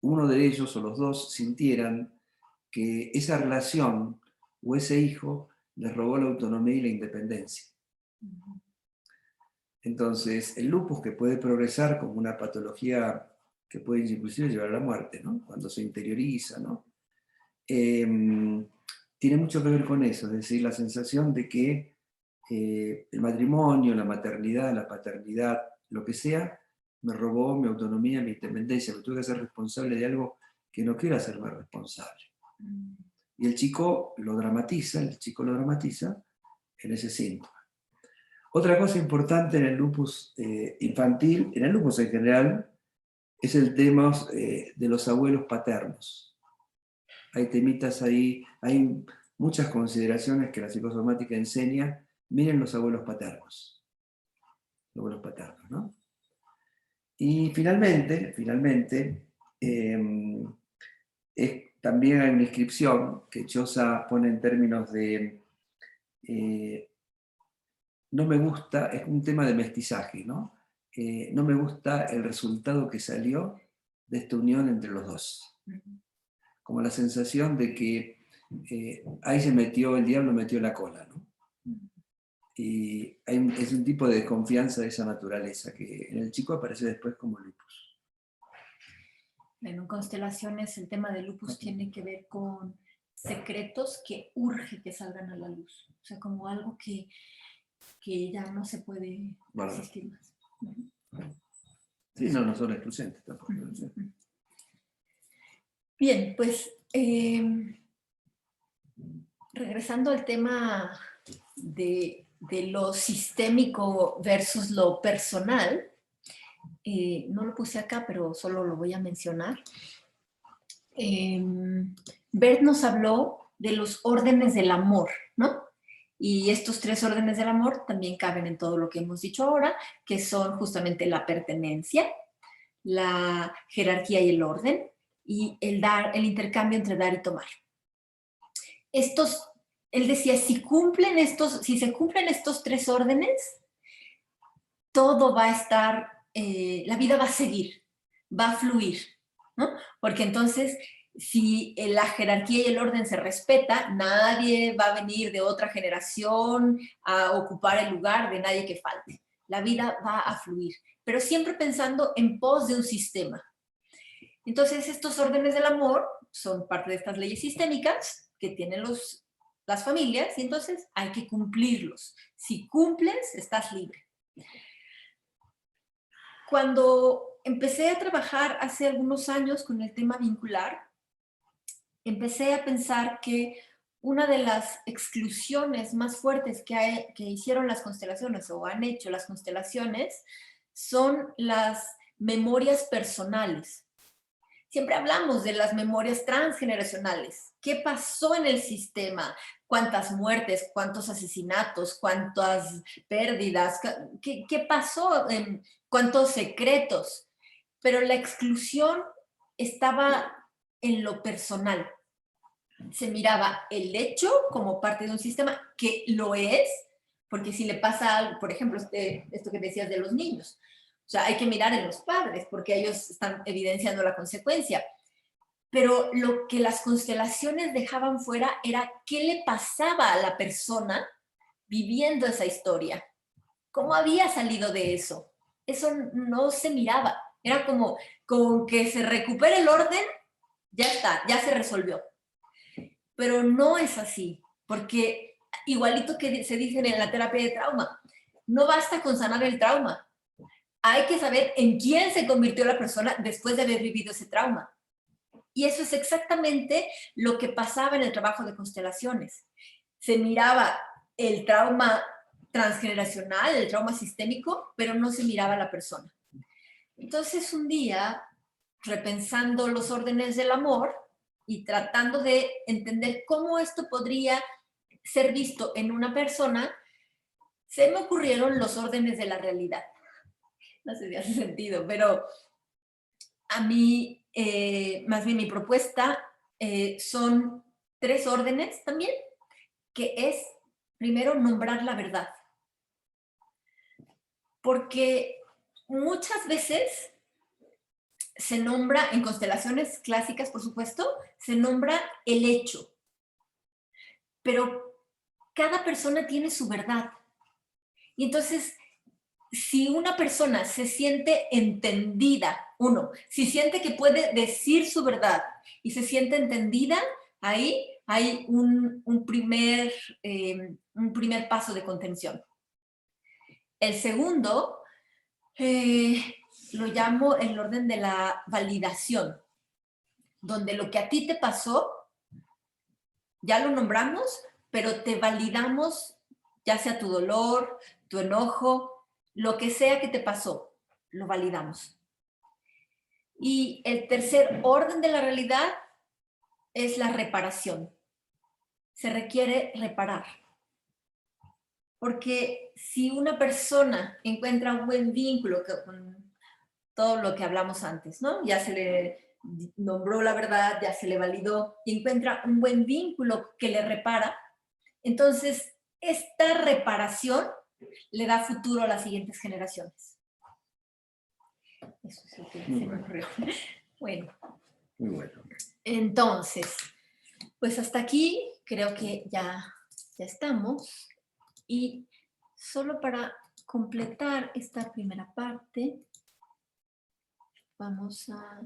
uno de ellos o los dos sintieran que esa relación o ese hijo les robó la autonomía y la independencia. Entonces, el lupus, que puede progresar como una patología que puede inclusive llevar a la muerte, ¿no? Cuando se interioriza, ¿no? Tiene mucho que ver con eso, es decir, la sensación de que el matrimonio, la maternidad, la paternidad, lo que sea, me robó mi autonomía, mi independencia, me tuve que hacer responsable de algo que no quiero hacerme responsable. Y el chico lo dramatiza en ese síntoma. Otra cosa importante en el lupus infantil, en el lupus en general, es el tema de los abuelos paternos. Hay temitas ahí, hay muchas consideraciones que la psicosomática enseña. Miren los abuelos paternos. Los abuelos paternos, ¿no? Y finalmente, también hay una inscripción que Chosa pone en términos de no me gusta, es un tema de mestizaje, ¿no? No me gusta el resultado que salió de esta unión entre los dos. Como la sensación de que ahí el diablo metió la cola, ¿no? Y es un tipo de desconfianza de esa naturaleza que en el chico aparece después como lupus.
En constelaciones el tema de lupus tiene que ver con secretos que urge que salgan a la luz. O sea, como algo que ya no se puede resistir más.
Sí, no son excluyentes tampoco.
Bien, pues regresando al tema de lo sistémico versus lo personal, no lo puse acá, pero solo lo voy a mencionar. Bert nos habló de los órdenes del amor, ¿no? Y estos 3 órdenes del amor también caben en todo lo que hemos dicho ahora, que son justamente la pertenencia, la jerarquía y el orden, y el intercambio entre dar y tomar. él decía, si se cumplen estos 3 órdenes, todo va a estar, la vida va a seguir, va a fluir, ¿no? Porque entonces, si la jerarquía y el orden se respeta, nadie va a venir de otra generación a ocupar el lugar de nadie que falte. La vida va a fluir, pero siempre pensando en pos de un sistema. Entonces, estos órdenes del amor son parte de estas leyes sistémicas que tienen las familias, y entonces hay que cumplirlos. Si cumples, estás libre. Cuando empecé a trabajar hace algunos años con el tema vincular, empecé a pensar que una de las exclusiones más fuertes que hicieron las constelaciones o han hecho las constelaciones son las memorias personales. Siempre hablamos de las memorias transgeneracionales. ¿Qué pasó en el sistema? ¿Cuántas muertes? ¿Cuántos asesinatos? ¿Cuántas pérdidas? ¿Qué pasó? ¿Cuántos secretos? Pero la exclusión estaba en lo personal. Se miraba el hecho como parte de un sistema, que lo es, porque si le pasa algo, por ejemplo, esto que decías de los niños, o sea, hay que mirar en los padres, porque ellos están evidenciando la consecuencia. Pero lo que las constelaciones dejaban fuera era qué le pasaba a la persona viviendo esa historia. ¿Cómo había salido de eso? Eso no se miraba. Era como con que se recupere el orden, ya está, ya se resolvió. Pero no es así, porque igualito que se dicen en la terapia de trauma, no basta con sanar el trauma. Hay que saber en quién se convirtió la persona después de haber vivido ese trauma. Y eso es exactamente lo que pasaba en el trabajo de constelaciones. Se miraba el trauma transgeneracional, el trauma sistémico, pero no se miraba a la persona. Entonces un día, repensando los órdenes del amor y tratando de entender cómo esto podría ser visto en una persona, se me ocurrieron los órdenes de la realidad. No sé si hace sentido, pero a mí, más bien mi propuesta son 3 órdenes también, que es, primero, nombrar la verdad. Porque muchas veces se nombra, en constelaciones clásicas, por supuesto, se nombra el hecho. Pero cada persona tiene su verdad. Y entonces, si una persona se siente entendida, si siente que puede decir su verdad y se siente entendida, ahí hay un primer paso de contención. El segundo lo llamo el orden de la validación, donde lo que a ti te pasó, ya lo nombramos, pero te validamos, ya sea tu dolor, tu enojo, lo que sea que te pasó, lo validamos. Y el tercer orden de la realidad es la reparación. Se requiere reparar. Porque si una persona encuentra un buen vínculo con todo lo que hablamos antes, ¿no? Ya se le nombró la verdad, ya se le validó, y encuentra un buen vínculo que le repara, entonces esta reparación le da futuro a las siguientes generaciones. Eso es lo que se me ocurrió. Bueno.
Muy bueno.
Entonces, pues hasta aquí creo que ya estamos. Y solo para completar esta primera parte, vamos a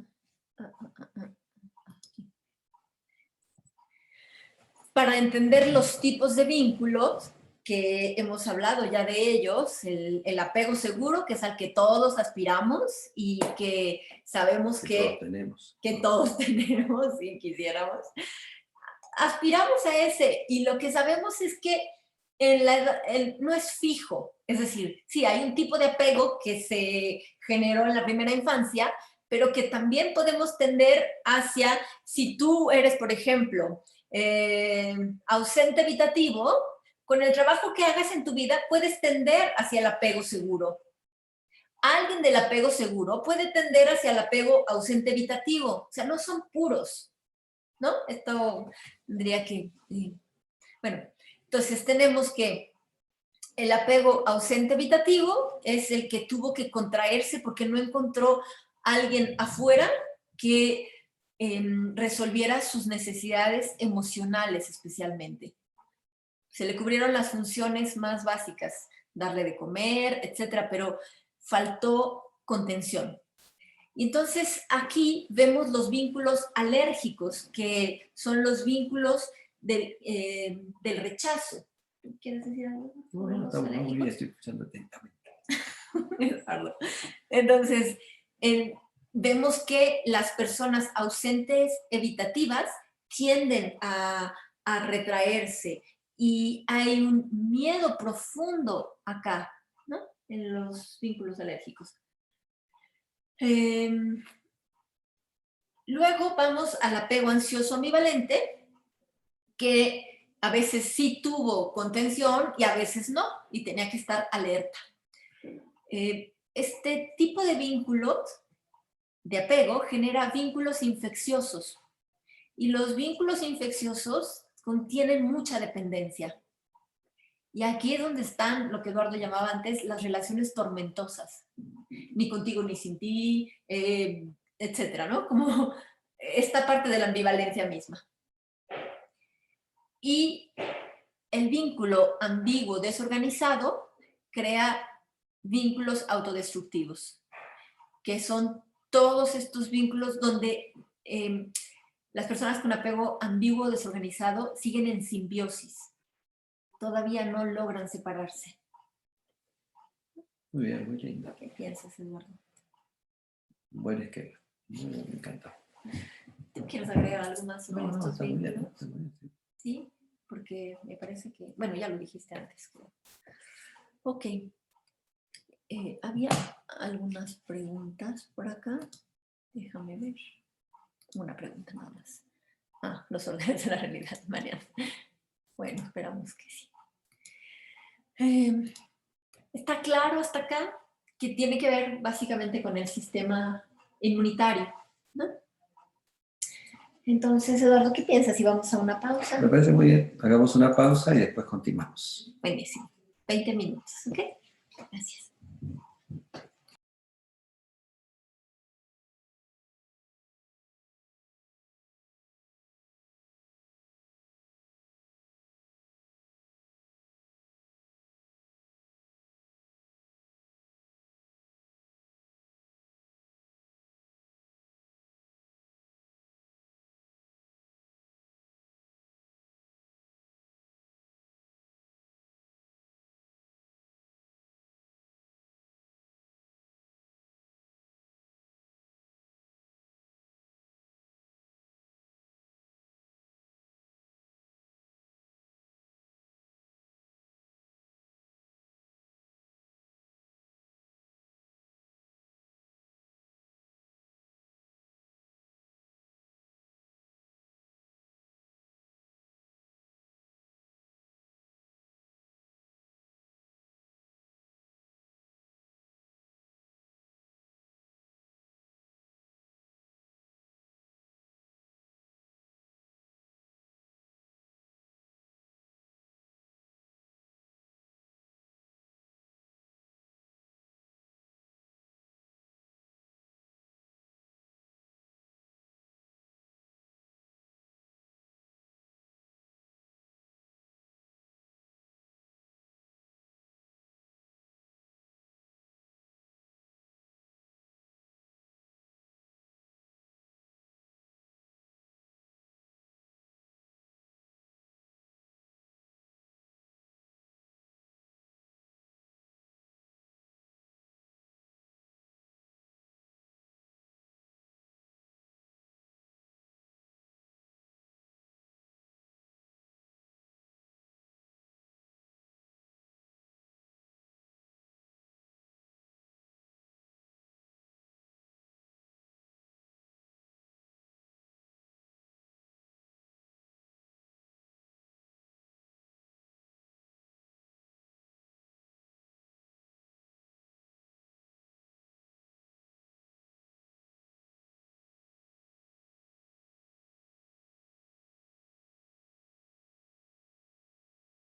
para entender los tipos de vínculos, que hemos hablado ya de ellos, el apego seguro, que es al que todos aspiramos y que sabemos que todos tenemos y quisiéramos. Aspiramos a ese, y lo que sabemos es que no es fijo. Es decir, sí, hay un tipo de apego que se generó en la primera infancia, pero que también podemos tender hacia, si tú eres, por ejemplo, ausente evitativo, con el trabajo que hagas en tu vida puedes tender hacia el apego seguro. Alguien del apego seguro puede tender hacia el apego ausente evitativo. O sea, no son puros, ¿no? Esto tendría que... Bueno, entonces tenemos que el apego ausente evitativo es el que tuvo que contraerse porque no encontró a alguien afuera que resolviera sus necesidades emocionales especialmente. Se le cubrieron las funciones más básicas, darle de comer, etcétera, pero faltó contención. Y entonces aquí vemos los vínculos alérgicos, que son los vínculos del rechazo. ¿Quieres decir algo?
No, está muy bien, estoy escuchando atentamente.
Entonces, vemos que las personas ausentes evitativas tienden a retraerse y hay un miedo profundo acá, ¿no? En los vínculos alérgicos. Luego vamos al apego ansioso ambivalente, que a veces sí tuvo contención y a veces no, y tenía que estar alerta. Este tipo de vínculos de apego genera vínculos infecciosos, y los vínculos infecciosos contienen mucha dependencia. Y aquí es donde están lo que Eduardo llamaba antes las relaciones tormentosas. Ni contigo ni sin ti, etcétera, ¿no? Como esta parte de la ambivalencia misma. Y el vínculo ambiguo desorganizado crea vínculos autodestructivos, que son todos estos vínculos donde las personas con apego ambiguo desorganizado siguen en simbiosis. Todavía no logran separarse.
Muy bien, muy lindo.
¿Qué piensas, Eduardo?
Buen esquema. Me encanta.
¿Tú quieres agregar algo más sobre
No,
estos
está muy bien,
vínculos?
está muy bien, sí.
Sí, porque me parece que... Bueno, ya lo dijiste antes, creo. Ok. Había algunas preguntas por acá. Déjame ver. Una pregunta nada más. Los órdenes de la realidad, Mariana. Bueno, esperamos que sí. Está claro hasta acá que tiene que ver básicamente con el sistema inmunitario, ¿no? Entonces, Eduardo, ¿qué piensas si vamos a una pausa?
Me parece muy bien. Hagamos una pausa y después continuamos.
Buenísimo. 20 minutos, ¿ok? Gracias.